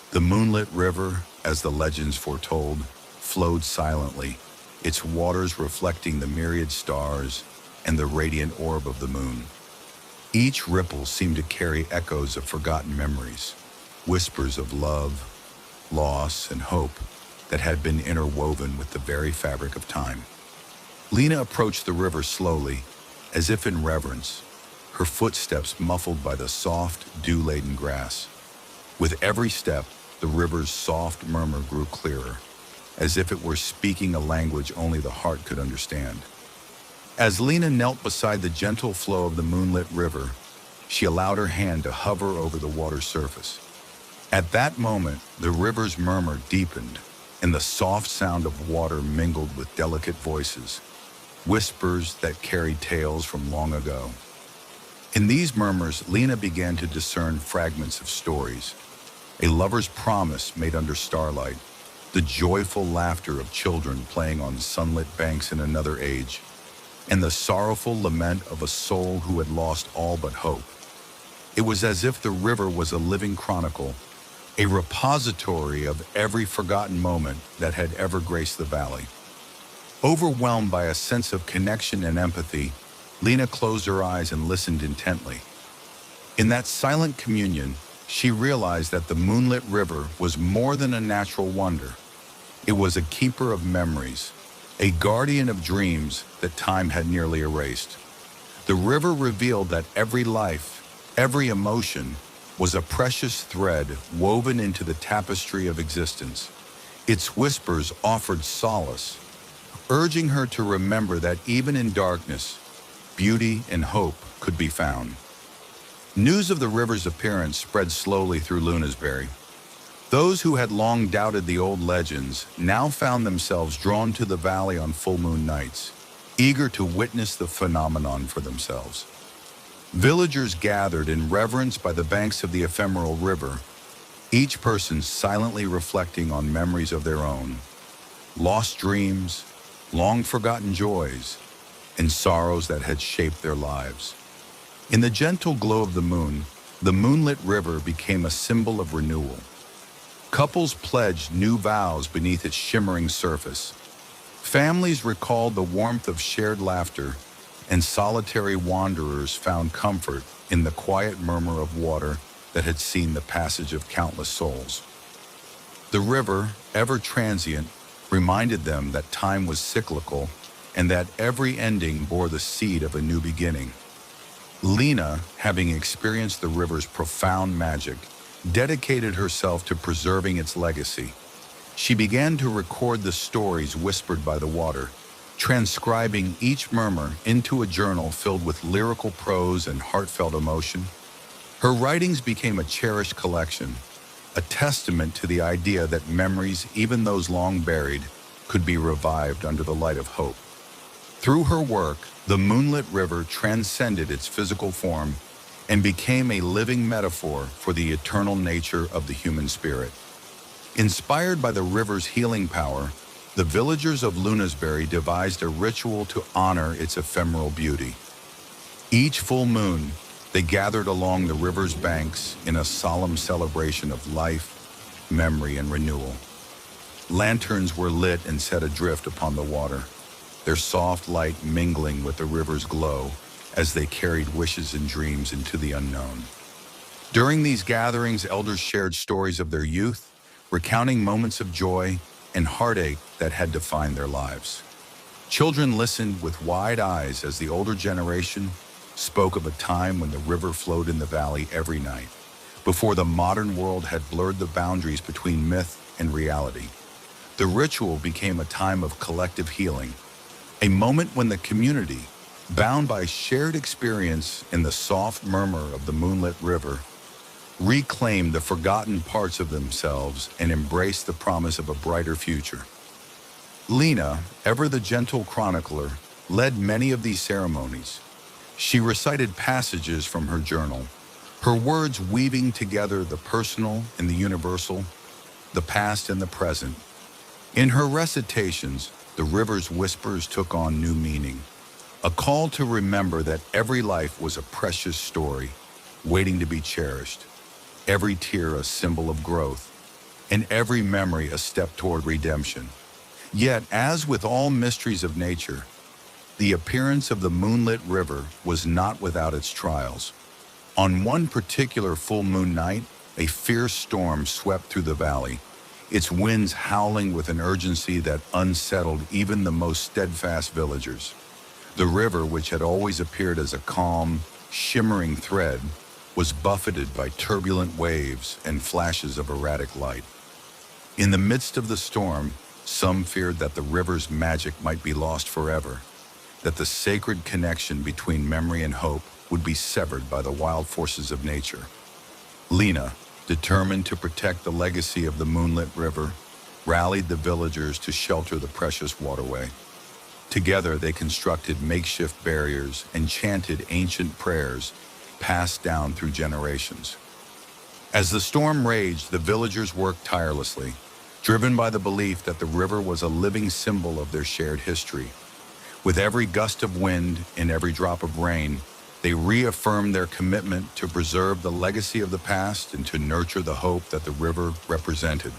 The moonlit river, as the legends foretold, flowed silently, its waters reflecting the myriad stars and the radiant orb of the moon. Each ripple seemed to carry echoes of forgotten memories, whispers of love, loss, and hope that had been interwoven with the very fabric of time. Lena approached the river slowly, as if in reverence, her footsteps muffled by the soft, dew-laden grass. With every step, the river's soft murmur grew clearer, as if it were speaking a language only the heart could understand. As Lena knelt beside the gentle flow of the moonlit river, she allowed her hand to hover over the water's surface. At that moment, the river's murmur deepened, and the soft sound of water mingled with delicate voices, whispers that carried tales from long ago. In these murmurs, Lena began to discern fragments of stories, a lover's promise made under starlight, the joyful laughter of children playing on sunlit banks in another age, and the sorrowful lament of a soul who had lost all but hope. It was as if the river was a living chronicle, a repository of every forgotten moment that had ever graced the valley. Overwhelmed by a sense of connection and empathy, Lena closed her eyes and listened intently. In that silent communion, she realized that the moonlit river was more than a natural wonder. It was a keeper of memories, a guardian of dreams that time had nearly erased. The river revealed that every life, every emotion, was a precious thread woven into the tapestry of existence. Its whispers offered solace, urging her to remember that even in darkness, beauty and hope could be found. News of the river's appearance spread slowly through Lunasbury. Those who had long doubted the old legends now found themselves drawn to the valley on full moon nights, eager to witness the phenomenon for themselves. Villagers gathered in reverence by the banks of the ephemeral river, each person silently reflecting on memories of their own, lost dreams, long-forgotten joys, and sorrows that had shaped their lives. In the gentle glow of the moonlit river became a symbol of renewal. Couples pledged new vows beneath its shimmering surface. Families recalled the warmth of shared laughter, and solitary wanderers found comfort in the quiet murmur of water that had seen the passage of countless souls. The river, ever transient, reminded them that time was cyclical and that every ending bore the seed of a new beginning. Lena, having experienced the river's profound magic, dedicated herself to preserving its legacy. She began to record the stories whispered by the water, transcribing each murmur into a journal filled with lyrical prose and heartfelt emotion. Her writings became a cherished collection, a testament to the idea that memories, even those long buried, could be revived under the light of hope. Through her work, the moonlit river transcended its physical form and became a living metaphor for the eternal nature of the human spirit. Inspired by the river's healing power, the villagers of Lunasbury devised a ritual to honor its ephemeral beauty. Each full moon, they gathered along the river's banks in a solemn celebration of life, memory, and renewal. Lanterns were lit and set adrift upon the water, their soft light mingling with the river's glow as they carried wishes and dreams into the unknown. During these gatherings, elders shared stories of their youth, recounting moments of joy and heartache that had defined their lives. Children listened with wide eyes as the older generation spoke of a time when the river flowed in the valley every night, before the modern world had blurred the boundaries between myth and reality. The ritual became a time of collective healing, a moment when the community, bound by shared experience in the soft murmur of the moonlit river, reclaimed the forgotten parts of themselves and embraced the promise of a brighter future. Lena, ever the gentle chronicler, led many of these ceremonies. She recited passages from her journal, her words weaving together the personal and the universal, the past and the present. In her recitations, the river's whispers took on new meaning, a call to remember that every life was a precious story, waiting to be cherished, every tear a symbol of growth, and every memory a step toward redemption. Yet, as with all mysteries of nature, the appearance of the moonlit river was not without its trials. On one particular full moon night, a fierce storm swept through the valley, its winds howling with an urgency that unsettled even the most steadfast villagers. The river, which had always appeared as a calm, shimmering thread, was buffeted by turbulent waves and flashes of erratic light. In the midst of the storm, some feared that the river's magic might be lost forever, that the sacred connection between memory and hope would be severed by the wild forces of nature. Lena, determined to protect the legacy of the moonlit river, rallied the villagers to shelter the precious waterway. Together, they constructed makeshift barriers and chanted ancient prayers passed down through generations. As the storm raged, the villagers worked tirelessly, driven by the belief that the river was a living symbol of their shared history. With every gust of wind and every drop of rain, they reaffirmed their commitment to preserve the legacy of the past and to nurture the hope that the river represented.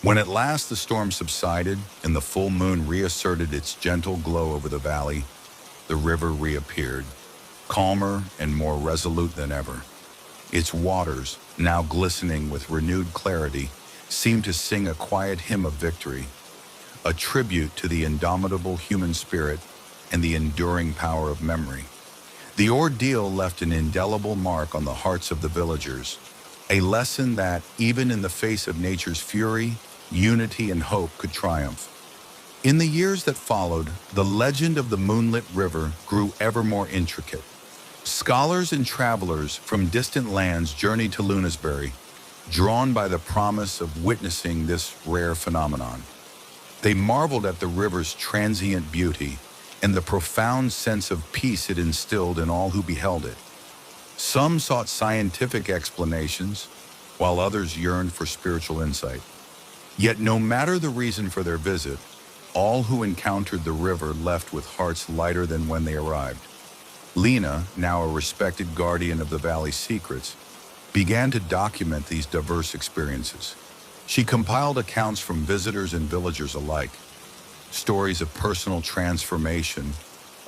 When at last the storm subsided and the full moon reasserted its gentle glow over the valley, the river reappeared, calmer and more resolute than ever. Its waters, now glistening with renewed clarity, seemed to sing a quiet hymn of victory, a tribute to the indomitable human spirit and the enduring power of memory. The ordeal left an indelible mark on the hearts of the villagers, a lesson that, even in the face of nature's fury, unity and hope could triumph. In the years that followed, the legend of the moonlit river grew ever more intricate. Scholars and travelers from distant lands journeyed to Lunasbury, drawn by the promise of witnessing this rare phenomenon. They marveled at the river's transient beauty and the profound sense of peace it instilled in all who beheld it. Some sought scientific explanations, while others yearned for spiritual insight. Yet no matter the reason for their visit, all who encountered the river left with hearts lighter than when they arrived. Lena, now a respected guardian of the valley's secrets, began to document these diverse experiences. She compiled accounts from visitors and villagers alike, stories of personal transformation,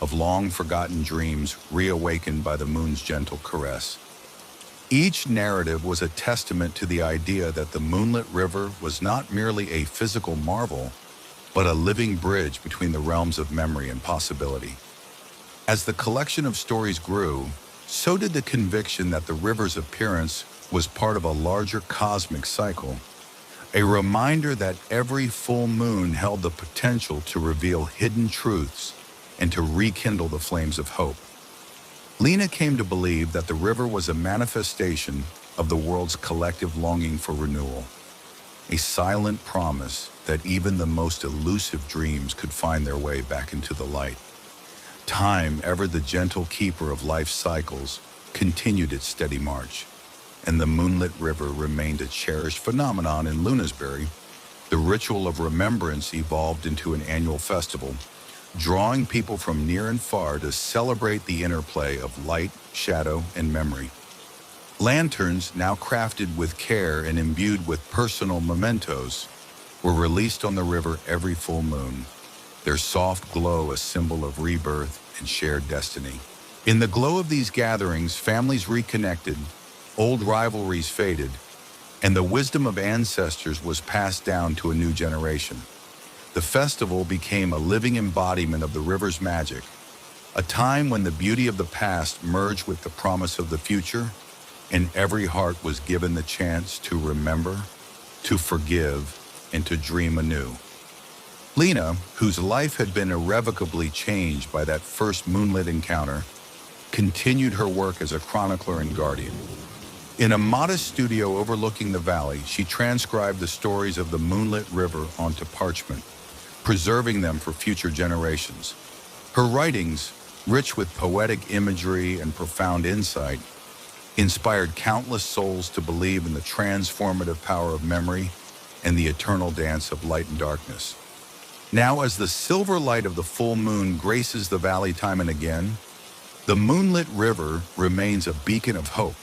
of long-forgotten dreams reawakened by the moon's gentle caress. Each narrative was a testament to the idea that the moonlit river was not merely a physical marvel, but a living bridge between the realms of memory and possibility. As the collection of stories grew, so did the conviction that the river's appearance was part of a larger cosmic cycle, a reminder that every full moon held the potential to reveal hidden truths and to rekindle the flames of hope. Lena came to believe that the river was a manifestation of the world's collective longing for renewal, a silent promise that even the most elusive dreams could find their way back into the light. Time, ever the gentle keeper of life's cycles, continued its steady march, and the moonlit river remained a cherished phenomenon in Lunasbury. The ritual of remembrance evolved into an annual festival, drawing people from near and far to celebrate the interplay of light, shadow, and memory. Lanterns, now crafted with care and imbued with personal mementos, were released on the river every full moon, their soft glow a symbol of rebirth and shared destiny. In the glow of these gatherings, families reconnected, old rivalries faded, and the wisdom of ancestors was passed down to a new generation. The festival became a living embodiment of the river's magic, a time when the beauty of the past merged with the promise of the future, and every heart was given the chance to remember, to forgive, and to dream anew. Lena, whose life had been irrevocably changed by that first moonlit encounter, continued her work as a chronicler and guardian. In a modest studio overlooking the valley, she transcribed the stories of the moonlit river onto parchment, preserving them for future generations. Her writings, rich with poetic imagery and profound insight, inspired countless souls to believe in the transformative power of memory and the eternal dance of light and darkness. Now, as the silver light of the full moon graces the valley time and again, the moonlit river remains a beacon of hope,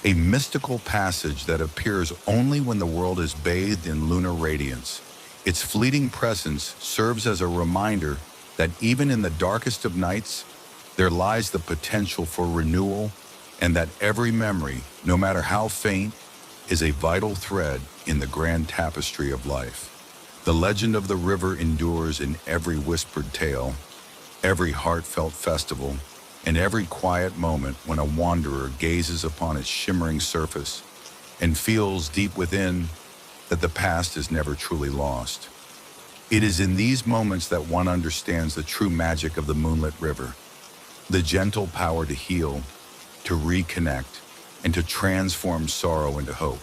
a mystical passage that appears only when the world is bathed in lunar radiance. Its fleeting presence serves as a reminder that even in the darkest of nights, there lies the potential for renewal, and that every memory, no matter how faint, is a vital thread in the grand tapestry of life. The legend of the river endures in every whispered tale, every heartfelt festival, and every quiet moment when a wanderer gazes upon its shimmering surface and feels deep within that the past is never truly lost. It is in these moments that one understands the true magic of the moonlit river, the gentle power to heal, to reconnect, and to transform sorrow into hope.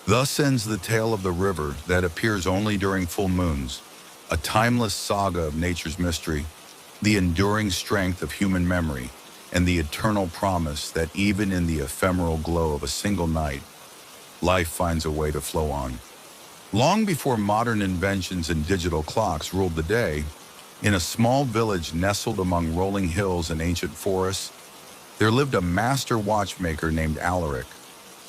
Thus ends the tale of the river that appears only during full moons, a timeless saga of nature's mystery, the enduring strength of human memory, and the eternal promise that even in the ephemeral glow of a single night, life finds a way to flow on. Long before modern inventions and digital clocks ruled the day, in a small village nestled among rolling hills and ancient forests, there lived a master watchmaker named Alaric,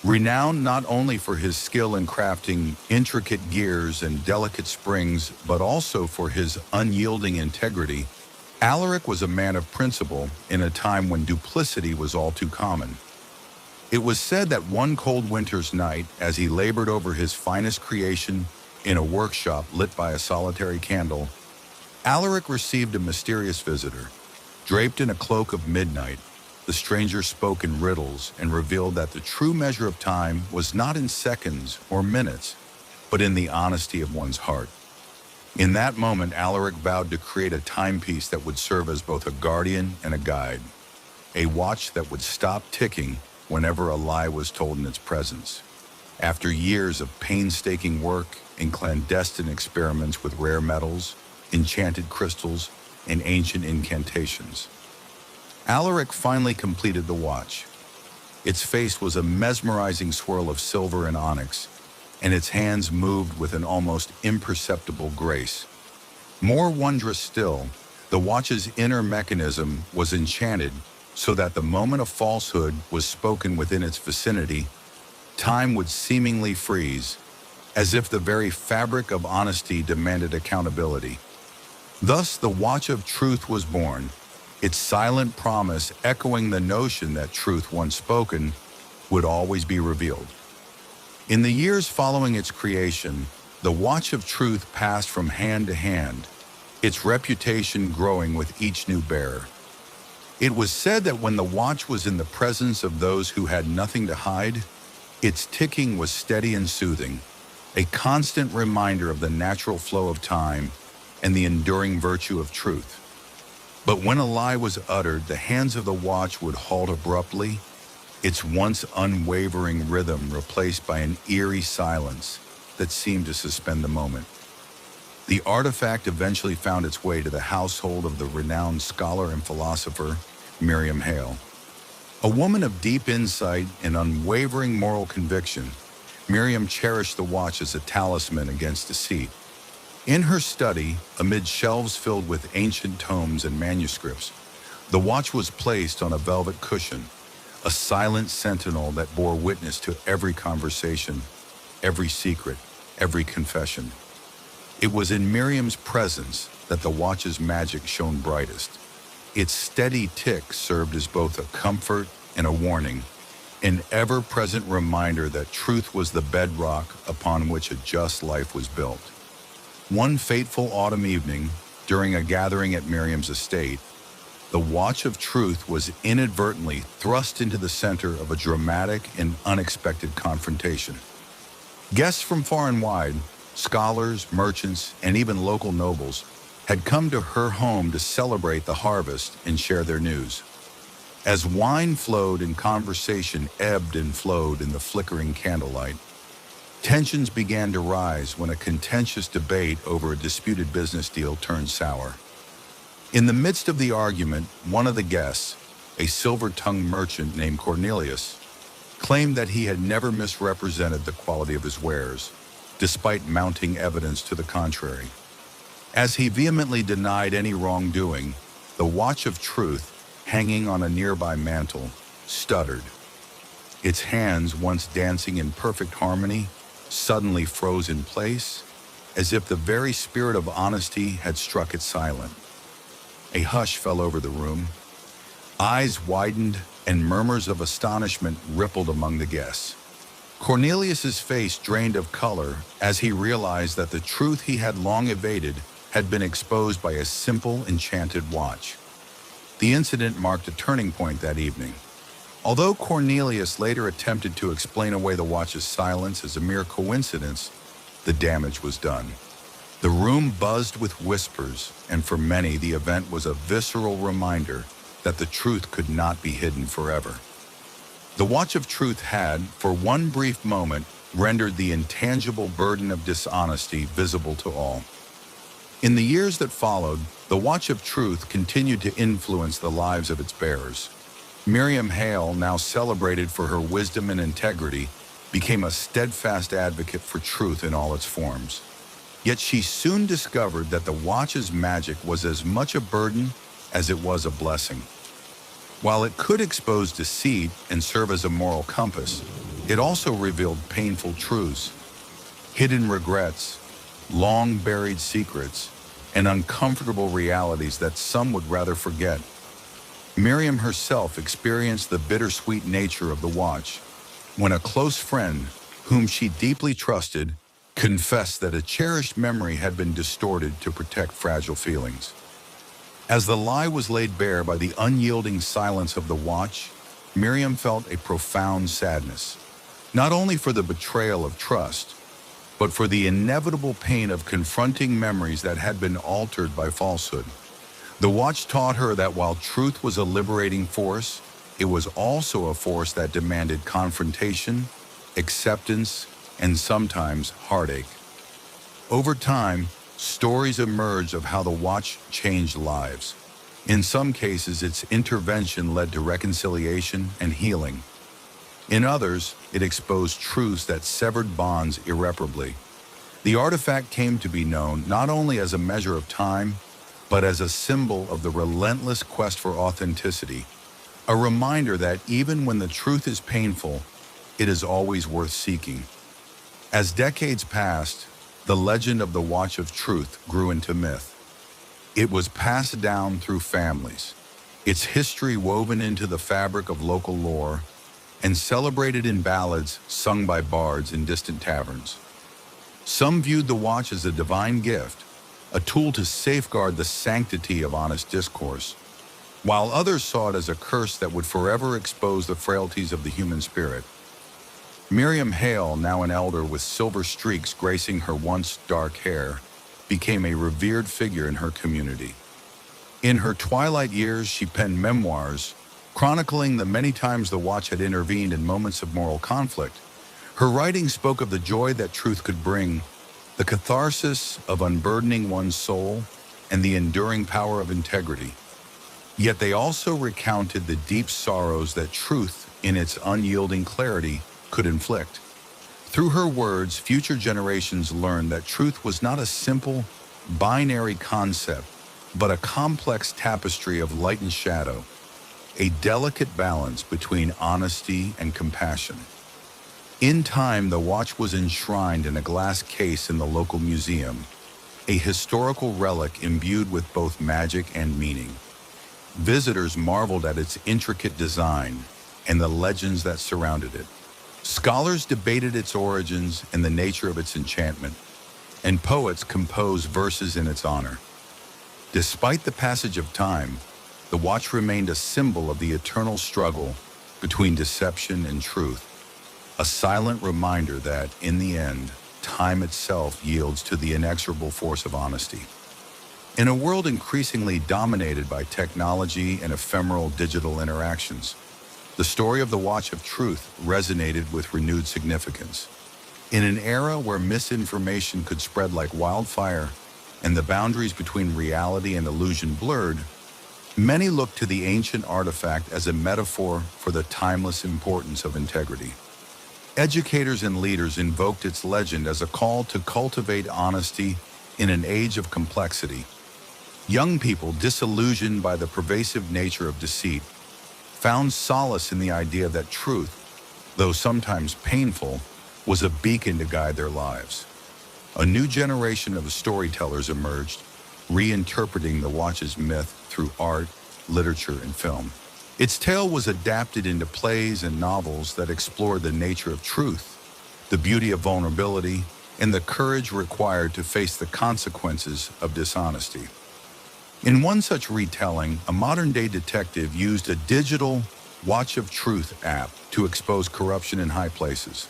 renowned not only for his skill in crafting intricate gears and delicate springs, but also for his unyielding integrity Alaric was a man of principle in a time when duplicity was all too common. It was said that one cold winter's night, as he labored over his finest creation in a workshop lit by a solitary candle, Alaric received a mysterious visitor. Draped in a cloak of midnight, the stranger spoke in riddles and revealed that the true measure of time was not in seconds or minutes, but in the honesty of one's heart. In that moment, Alaric vowed to create a timepiece that would serve as both a guardian and a guide, a watch that would stop ticking whenever a lie was told in its presence. After years of painstaking work and clandestine experiments with rare metals, enchanted crystals, and ancient incantations, Alaric finally completed the watch. Its face was a mesmerizing swirl of silver and onyx, and its hands moved with an almost imperceptible grace. More wondrous still, the watch's inner mechanism was enchanted so that the moment a falsehood was spoken within its vicinity, time would seemingly freeze, as if the very fabric of honesty demanded accountability. Thus, the Watch of Truth was born, its silent promise echoing the notion that truth once spoken would always be revealed. In the years following its creation, the Watch of Truth passed from hand to hand, its reputation growing with each new bearer. It was said that when the watch was in the presence of those who had nothing to hide, its ticking was steady and soothing, a constant reminder of the natural flow of time and the enduring virtue of truth. But when a lie was uttered, the hands of the watch would halt abruptly, its once unwavering rhythm replaced by an eerie silence that seemed to suspend the moment. The artifact eventually found its way to the household of the renowned scholar and philosopher, Miriam Hale. A woman of deep insight and unwavering moral conviction, Miriam cherished the watch as a talisman against deceit. In her study, amid shelves filled with ancient tomes and manuscripts, the watch was placed on a velvet cushion, a silent sentinel that bore witness to every conversation, every secret, every confession. It was in Miriam's presence that the watch's magic shone brightest. Its steady tick served as both a comfort and a warning, an ever-present reminder that truth was the bedrock upon which a just life was built. One fateful autumn evening, during a gathering at Miriam's estate, the Watch of Truth was inadvertently thrust into the center of a dramatic and unexpected confrontation. Guests from far and wide, scholars, merchants, and even local nobles, had come to her home to celebrate the harvest and share their news. As wine flowed and conversation ebbed and flowed in the flickering candlelight, tensions began to rise when a contentious debate over a disputed business deal turned sour. In the midst of the argument, one of the guests, a silver-tongued merchant named Cornelius, claimed that he had never misrepresented the quality of his wares, despite mounting evidence to the contrary. As he vehemently denied any wrongdoing, the Watch of Truth, hanging on a nearby mantle, stuttered. Its hands, once dancing in perfect harmony, suddenly froze in place, as if the very spirit of honesty had struck it silent. A hush fell over the room. Eyes widened and murmurs of astonishment rippled among the guests. Cornelius's face drained of color as he realized that the truth he had long evaded had been exposed by a simple, enchanted watch. The incident marked a turning point that evening. Although Cornelius later attempted to explain away the watch's silence as a mere coincidence, the damage was done. The room buzzed with whispers, and for many, the event was a visceral reminder that the truth could not be hidden forever. The Watch of Truth had, for one brief moment, rendered the intangible burden of dishonesty visible to all. In the years that followed, the Watch of Truth continued to influence the lives of its bearers. Miriam Hale, now celebrated for her wisdom and integrity, became a steadfast advocate for truth in all its forms. Yet she soon discovered that the watch's magic was as much a burden as it was a blessing. While it could expose deceit and serve as a moral compass, it also revealed painful truths, hidden regrets, long-buried secrets, and uncomfortable realities that some would rather forget. Miriam herself experienced the bittersweet nature of the watch when a close friend, whom she deeply trusted, confessed that a cherished memory had been distorted to protect fragile feelings. As the lie was laid bare by the unyielding silence of the watch, Miriam felt a profound sadness, not only for the betrayal of trust, but for the inevitable pain of confronting memories that had been altered by falsehood. The watch taught her that while truth was a liberating force, it was also a force that demanded confrontation, acceptance, and sometimes heartache. Over time, stories emerged of how the watch changed lives. In some cases, its intervention led to reconciliation and healing. In others, it exposed truths that severed bonds irreparably. The artifact came to be known not only as a measure of time, but as a symbol of the relentless quest for authenticity, a reminder that even when the truth is painful, it is always worth seeking. As decades passed, the legend of the Watch of Truth grew into myth. It was passed down through families, its history woven into the fabric of local lore, and celebrated in ballads sung by bards in distant taverns. Some viewed the watch as a divine gift, a tool to safeguard the sanctity of honest discourse, while others saw it as a curse that would forever expose the frailties of the human spirit. Miriam Hale, now an elder with silver streaks gracing her once dark hair, became a revered figure in her community. In her twilight years, she penned memoirs, chronicling the many times the watch had intervened in moments of moral conflict. Her writing spoke of the joy that truth could bring, the catharsis of unburdening one's soul, and the enduring power of integrity. Yet they also recounted the deep sorrows that truth, in its unyielding clarity, could inflict. Through her words, future generations learned that truth was not a simple, binary concept, but a complex tapestry of light and shadow, a delicate balance between honesty and compassion. In time, the watch was enshrined in a glass case in the local museum, a historical relic imbued with both magic and meaning. Visitors marveled at its intricate design and the legends that surrounded it. Scholars debated its origins and the nature of its enchantment, and poets composed verses in its honor. Despite the passage of time, the watch remained a symbol of the eternal struggle between deception and truth, a silent reminder that, in the end, time itself yields to the inexorable force of honesty. In a world increasingly dominated by technology and ephemeral digital interactions, the story of the Watch of Truth resonated with renewed significance. In an era where misinformation could spread like wildfire and the boundaries between reality and illusion blurred, many looked to the ancient artifact as a metaphor for the timeless importance of integrity. Educators and leaders invoked its legend as a call to cultivate honesty in an age of complexity. Young people, disillusioned by the pervasive nature of deceit, found solace in the idea that truth, though sometimes painful, was a beacon to guide their lives. A new generation of storytellers emerged, reinterpreting the watch's myth through art, literature, and film. Its tale was adapted into plays and novels that explored the nature of truth, the beauty of vulnerability, and the courage required to face the consequences of dishonesty. In one such retelling, a modern-day detective used a digital Watch of Truth app to expose corruption in high places,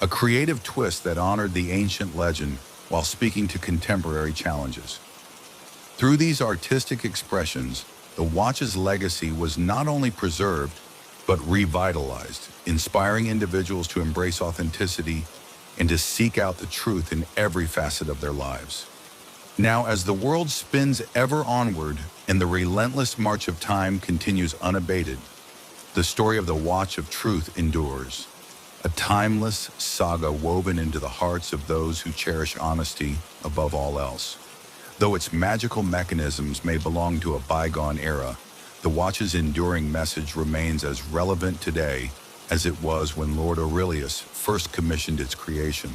a creative twist that honored the ancient legend while speaking to contemporary challenges. Through these artistic expressions, the watch's legacy was not only preserved, but revitalized, inspiring individuals to embrace authenticity and to seek out the truth in every facet of their lives. Now, as the world spins ever onward and the relentless march of time continues unabated, the story of the Watch of Truth endures, a timeless saga woven into the hearts of those who cherish honesty above all else. Though its magical mechanisms may belong to a bygone era, the watch's enduring message remains as relevant today as it was when Lord Aurelius first commissioned its creation.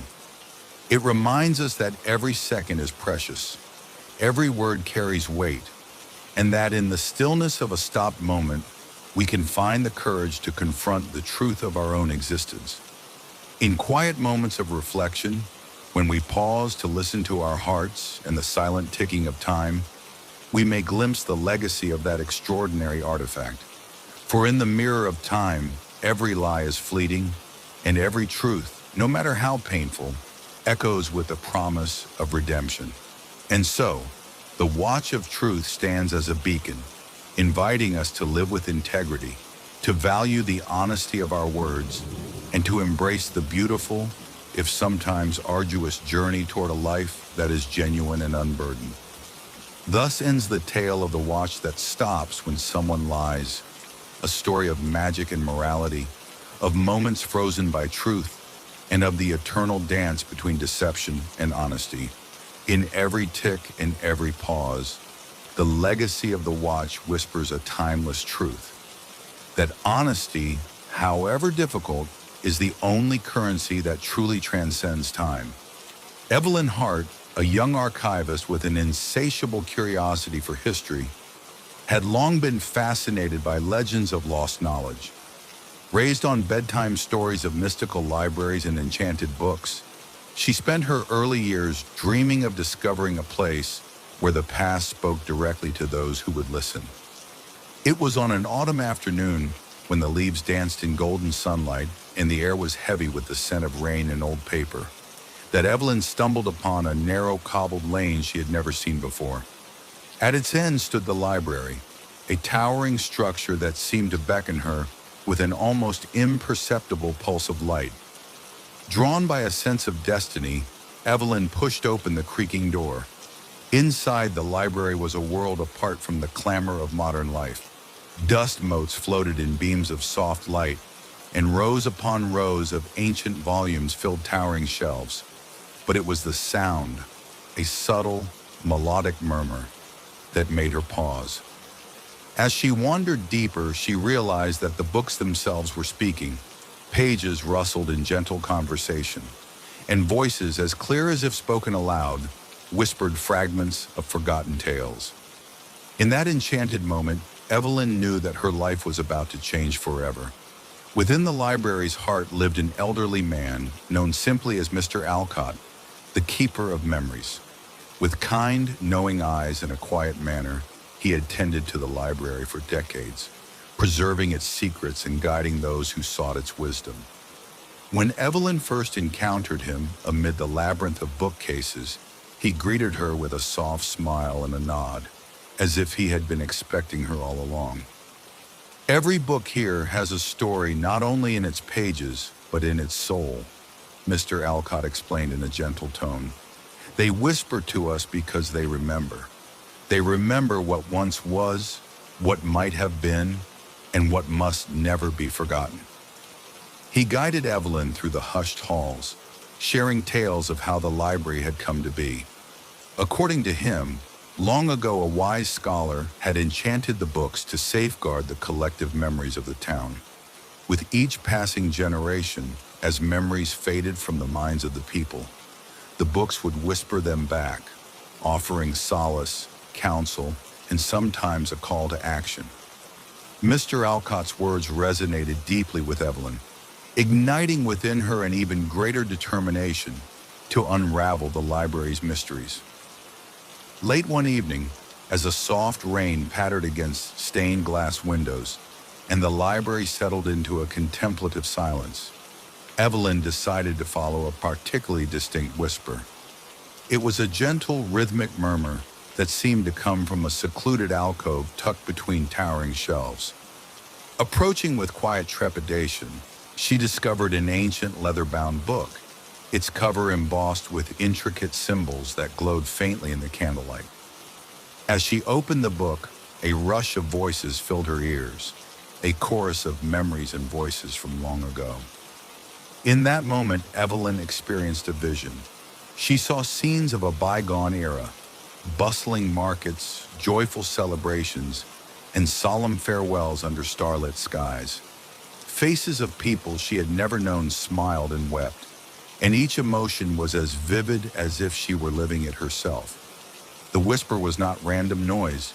It reminds us that every second is precious, every word carries weight, and that in the stillness of a stopped moment, we can find the courage to confront the truth of our own existence. In quiet moments of reflection, when we pause to listen to our hearts and the silent ticking of time, we may glimpse the legacy of that extraordinary artifact. For in the mirror of time, every lie is fleeting, and every truth, no matter how painful, echoes with the promise of redemption. And so, the watch of truth stands as a beacon, inviting us to live with integrity, to value the honesty of our words, and to embrace the beautiful, if sometimes arduous journey toward a life that is genuine and unburdened. Thus ends the tale of the watch that stops when someone lies, a story of magic and morality, of moments frozen by truth, and of the eternal dance between deception and honesty. In every tick and every pause, the legacy of the watch whispers a timeless truth, that honesty, however difficult, is the only currency that truly transcends time. Evelyn Hart, a young archivist with an insatiable curiosity for history, had long been fascinated by legends of lost knowledge. Raised on bedtime stories of mystical libraries and enchanted books, she spent her early years dreaming of discovering a place where the past spoke directly to those who would listen. It was on an autumn afternoon when the leaves danced in golden sunlight and the air was heavy with the scent of rain and old paper, that Evelyn stumbled upon a narrow cobbled lane she had never seen before. At its end stood the library, a towering structure that seemed to beckon her with an almost imperceptible pulse of light. Drawn by a sense of destiny, Evelyn pushed open the creaking door. Inside the library was a world apart from the clamor of modern life. Dust motes floated in beams of soft light, and rows upon rows of ancient volumes filled towering shelves. But it was the sound, a subtle, melodic murmur, that made her pause. As she wandered deeper, she realized that the books themselves were speaking. Pages rustled in gentle conversation, and voices as clear as if spoken aloud whispered fragments of forgotten tales. In that enchanted moment, Evelyn knew that her life was about to change forever. Within the library's heart lived an elderly man known simply as Mr. Alcott, the keeper of memories. With kind, knowing eyes and a quiet manner, he had tended to the library for decades, preserving its secrets and guiding those who sought its wisdom. When Evelyn first encountered him amid the labyrinth of bookcases, he greeted her with a soft smile and a nod, as if he had been expecting her all along. Every book here has a story not only in its pages, but in its soul, Mr. Alcott explained in a gentle tone. They whisper to us because they remember. They remember what once was, what might have been, and what must never be forgotten. He guided Evelyn through the hushed halls, sharing tales of how the library had come to be. According to him, long ago a wise scholar had enchanted the books to safeguard the collective memories of the town. With each passing generation, as memories faded from the minds of the people, the books would whisper them back, offering solace, counsel, and sometimes a call to action. Mr. Alcott's words resonated deeply with Evelyn, igniting within her an even greater determination to unravel the library's mysteries. Late one evening, as a soft rain pattered against stained glass windows and the library settled into a contemplative silence, Evelyn decided to follow a particularly distinct whisper. It was a gentle, rhythmic murmur that seemed to come from a secluded alcove tucked between towering shelves. Approaching with quiet trepidation, she discovered an ancient leather-bound book, its cover embossed with intricate symbols that glowed faintly in the candlelight. As she opened the book, a rush of voices filled her ears, a chorus of memories and voices from long ago. In that moment, Evelyn experienced a vision. She saw scenes of a bygone era, bustling markets, joyful celebrations, and solemn farewells under starlit skies. Faces of people she had never known smiled and wept, and each emotion was as vivid as if she were living it herself. The whisper was not random noise.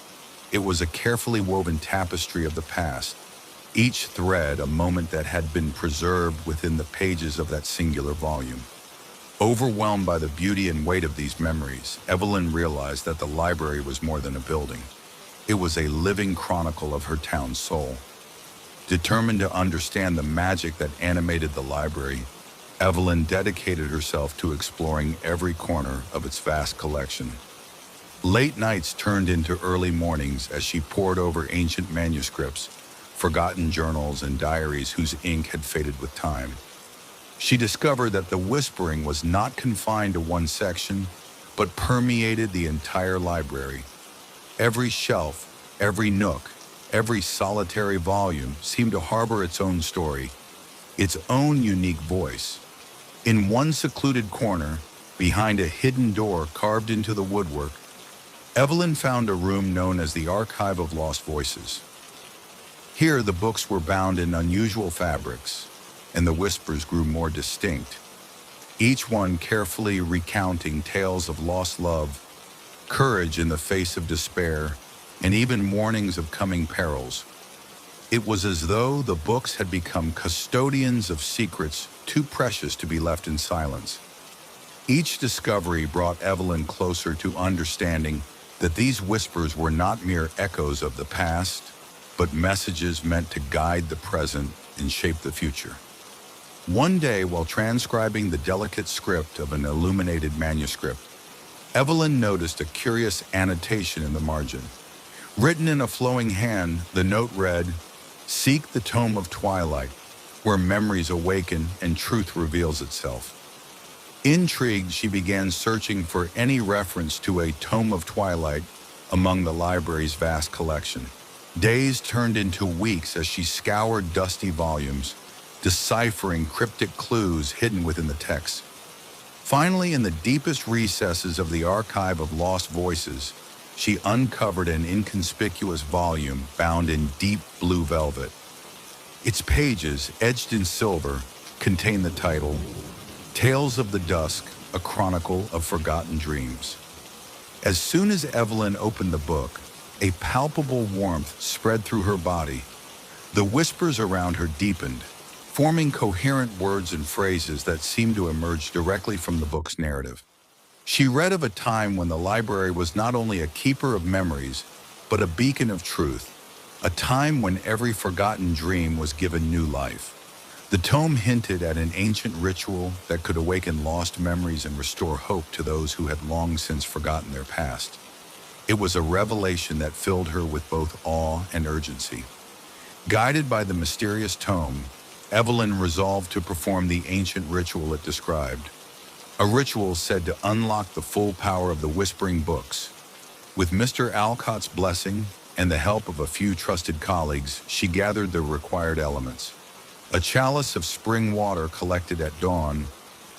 It was a carefully woven tapestry of the past, each thread a moment that had been preserved within the pages of that singular volume. Overwhelmed by the beauty and weight of these memories, Evelyn realized that the library was more than a building. It was a living chronicle of her town's soul. Determined to understand the magic that animated the library, Evelyn dedicated herself to exploring every corner of its vast collection. Late nights turned into early mornings as she pored over ancient manuscripts, forgotten journals, and diaries whose ink had faded with time. She discovered that the whispering was not confined to one section, but permeated the entire library. Every shelf, every nook, every solitary volume seemed to harbor its own story, its own unique voice. In one secluded corner, behind a hidden door carved into the woodwork, Evelyn found a room known as the Archive of Lost Voices. Here, the books were bound in unusual fabrics, and the whispers grew more distinct, each one carefully recounting tales of lost love, courage in the face of despair, and even warnings of coming perils. It was as though the books had become custodians of secrets too precious to be left in silence. Each discovery brought Evelyn closer to understanding that these whispers were not mere echoes of the past, but messages meant to guide the present and shape the future. One day, while transcribing the delicate script of an illuminated manuscript, Evelyn noticed a curious annotation in the margin. Written in a flowing hand, the note read, "Seek the tome of twilight, where memories awaken and truth reveals itself." Intrigued, she began searching for any reference to a tome of twilight among the library's vast collection. Days turned into weeks as she scoured dusty volumes, deciphering cryptic clues hidden within the text. Finally, in the deepest recesses of the Archive of Lost Voices, she uncovered an inconspicuous volume bound in deep blue velvet. Its pages, edged in silver, contained the title, "Tales of the Dusk, a Chronicle of Forgotten Dreams." As soon as Evelyn opened the book, a palpable warmth spread through her body. The whispers around her deepened, forming coherent words and phrases that seemed to emerge directly from the book's narrative. She read of a time when the library was not only a keeper of memories, but a beacon of truth, a time when every forgotten dream was given new life. The tome hinted at an ancient ritual that could awaken lost memories and restore hope to those who had long since forgotten their past. It was a revelation that filled her with both awe and urgency. Guided by the mysterious tome, Evelyn resolved to perform the ancient ritual it described, a ritual said to unlock the full power of the whispering books. With Mr. Alcott's blessing and the help of a few trusted colleagues, she gathered the required elements. A chalice of spring water collected at dawn,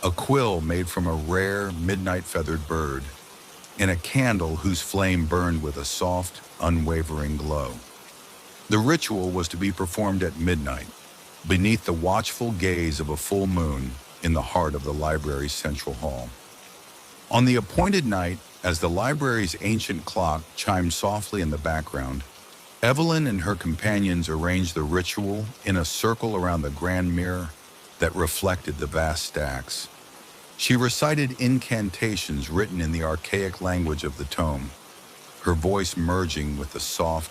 a quill made from a rare midnight feathered bird, and a candle whose flame burned with a soft, unwavering glow. The ritual was to be performed at midnight, beneath the watchful gaze of a full moon in the heart of the library's central hall. On the appointed night, as the library's ancient clock chimed softly in the background, Evelyn and her companions arranged the ritual in a circle around the grand mirror that reflected the vast stacks. She recited incantations written in the archaic language of the tome, her voice merging with the soft,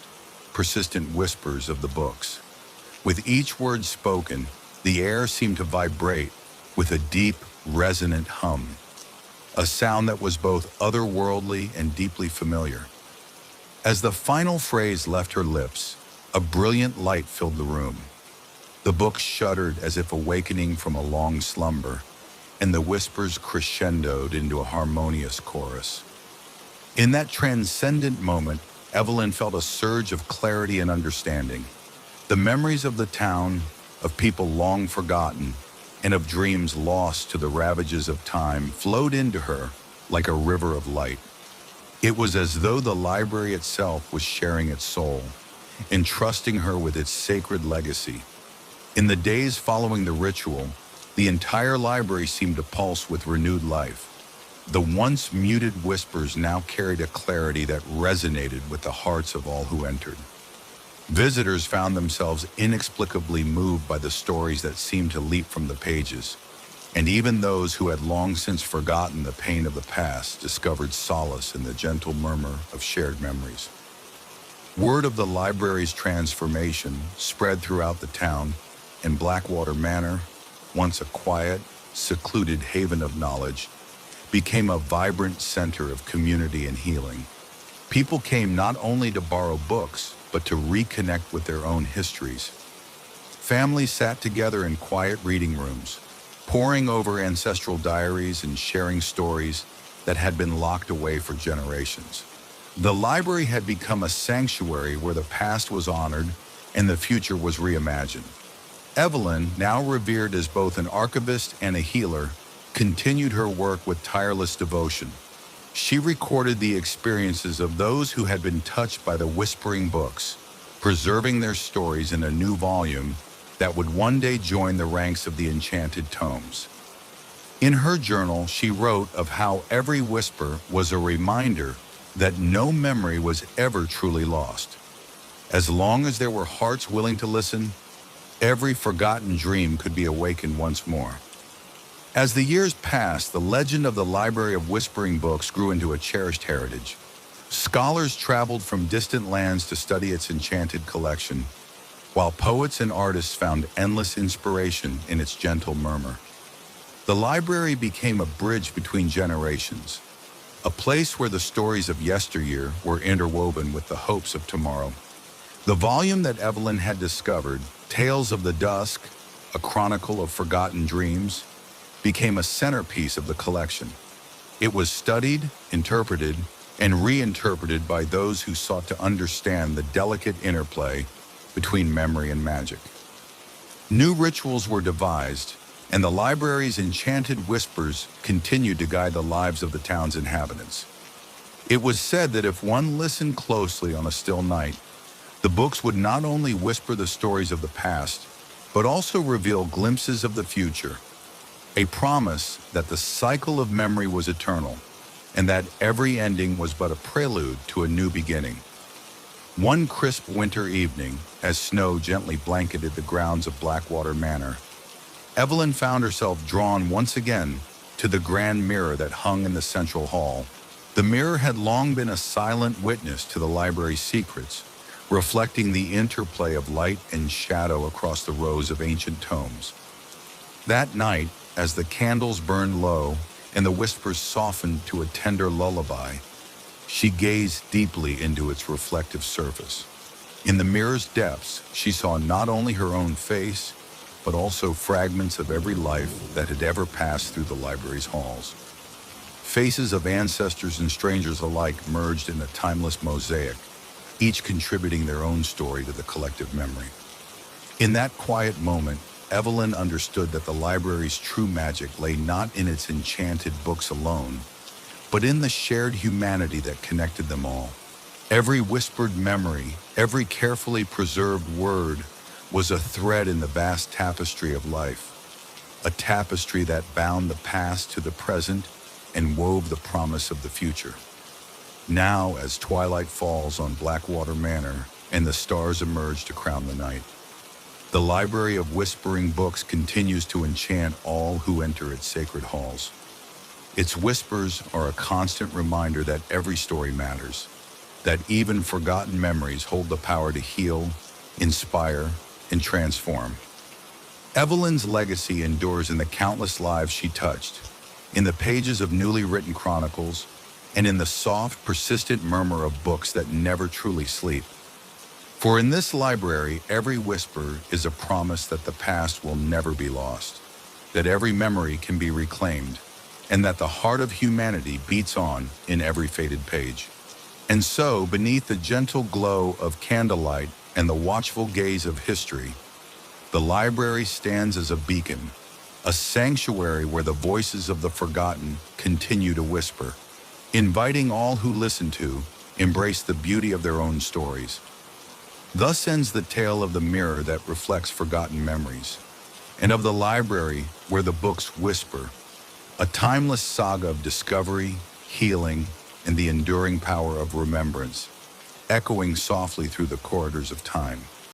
persistent whispers of the books. With each word spoken, the air seemed to vibrate with a deep, resonant hum, a sound that was both otherworldly and deeply familiar. As the final phrase left her lips, a brilliant light filled the room. The books shuddered as if awakening from a long slumber, and the whispers crescendoed into a harmonious chorus. In that transcendent moment, Evelyn felt a surge of clarity and understanding. The memories of the town, of people long forgotten, and of dreams lost to the ravages of time flowed into her like a river of light. It was as though the library itself was sharing its soul, entrusting her with its sacred legacy. In the days following the ritual, the entire library seemed to pulse with renewed life. The once muted whispers now carried a clarity that resonated with the hearts of all who entered. Visitors found themselves inexplicably moved by the stories that seemed to leap from the pages, and even those who had long since forgotten the pain of the past discovered solace in the gentle murmur of shared memories. Word of the library's transformation spread throughout the town, and Blackwater Manor, once a quiet, secluded haven of knowledge, became a vibrant center of community and healing. People came not only to borrow books, but to reconnect with their own histories. Families sat together in quiet reading rooms, poring over ancestral diaries and sharing stories that had been locked away for generations. The library had become a sanctuary where the past was honored and the future was reimagined. Evelyn, now revered as both an archivist and a healer, continued her work with tireless devotion. She recorded the experiences of those who had been touched by the whispering books, preserving their stories in a new volume that would one day join the ranks of the enchanted tomes. In her journal, she wrote of how every whisper was a reminder that no memory was ever truly lost. As long as there were hearts willing to listen, every forgotten dream could be awakened once more. As the years passed, the legend of the Library of Whispering Books grew into a cherished heritage. Scholars traveled from distant lands to study its enchanted collection, while poets and artists found endless inspiration in its gentle murmur. The library became a bridge between generations, a place where the stories of yesteryear were interwoven with the hopes of tomorrow. The volume that Evelyn had discovered, Tales of the Dusk, a chronicle of forgotten dreams, became a centerpiece of the collection. It was studied, interpreted, and reinterpreted by those who sought to understand the delicate interplay between memory and magic. New rituals were devised, and the library's enchanted whispers continued to guide the lives of the town's inhabitants. It was said that if one listened closely on a still night, the books would not only whisper the stories of the past, but also reveal glimpses of the future, a promise that the cycle of memory was eternal, and that every ending was but a prelude to a new beginning. One crisp winter evening, as snow gently blanketed the grounds of Blackwater Manor, Evelyn found herself drawn once again to the grand mirror that hung in the central hall. The mirror had long been a silent witness to the library's secrets, reflecting the interplay of light and shadow across the rows of ancient tomes. That night, as the candles burned low and the whispers softened to a tender lullaby, she gazed deeply into its reflective surface. In the mirror's depths, she saw not only her own face, but also fragments of every life that had ever passed through the library's halls. Faces of ancestors and strangers alike merged in a timeless mosaic, each contributing their own story to the collective memory. In that quiet moment, Evelyn understood that the library's true magic lay not in its enchanted books alone, but in the shared humanity that connected them all. Every whispered memory, every carefully preserved word was a thread in the vast tapestry of life, a tapestry that bound the past to the present and wove the promise of the future. Now, as twilight falls on Blackwater Manor and the stars emerge to crown the night, the Library of Whispering Books continues to enchant all who enter its sacred halls. Its whispers are a constant reminder that every story matters, that even forgotten memories hold the power to heal, inspire, and transform. Evelyn's legacy endures in the countless lives she touched, in the pages of newly written chronicles, and in the soft, persistent murmur of books that never truly sleep. For in this library, every whisper is a promise that the past will never be lost, that every memory can be reclaimed, and that the heart of humanity beats on in every faded page. And so, beneath the gentle glow of candlelight and the watchful gaze of history, the library stands as a beacon, a sanctuary where the voices of the forgotten continue to whisper, inviting all who listen to embrace the beauty of their own stories. Thus ends the tale of the mirror that reflects forgotten memories, and of the library where the books whisper, A timeless saga of discovery, healing, and the enduring power of remembrance, echoing softly through the corridors of time.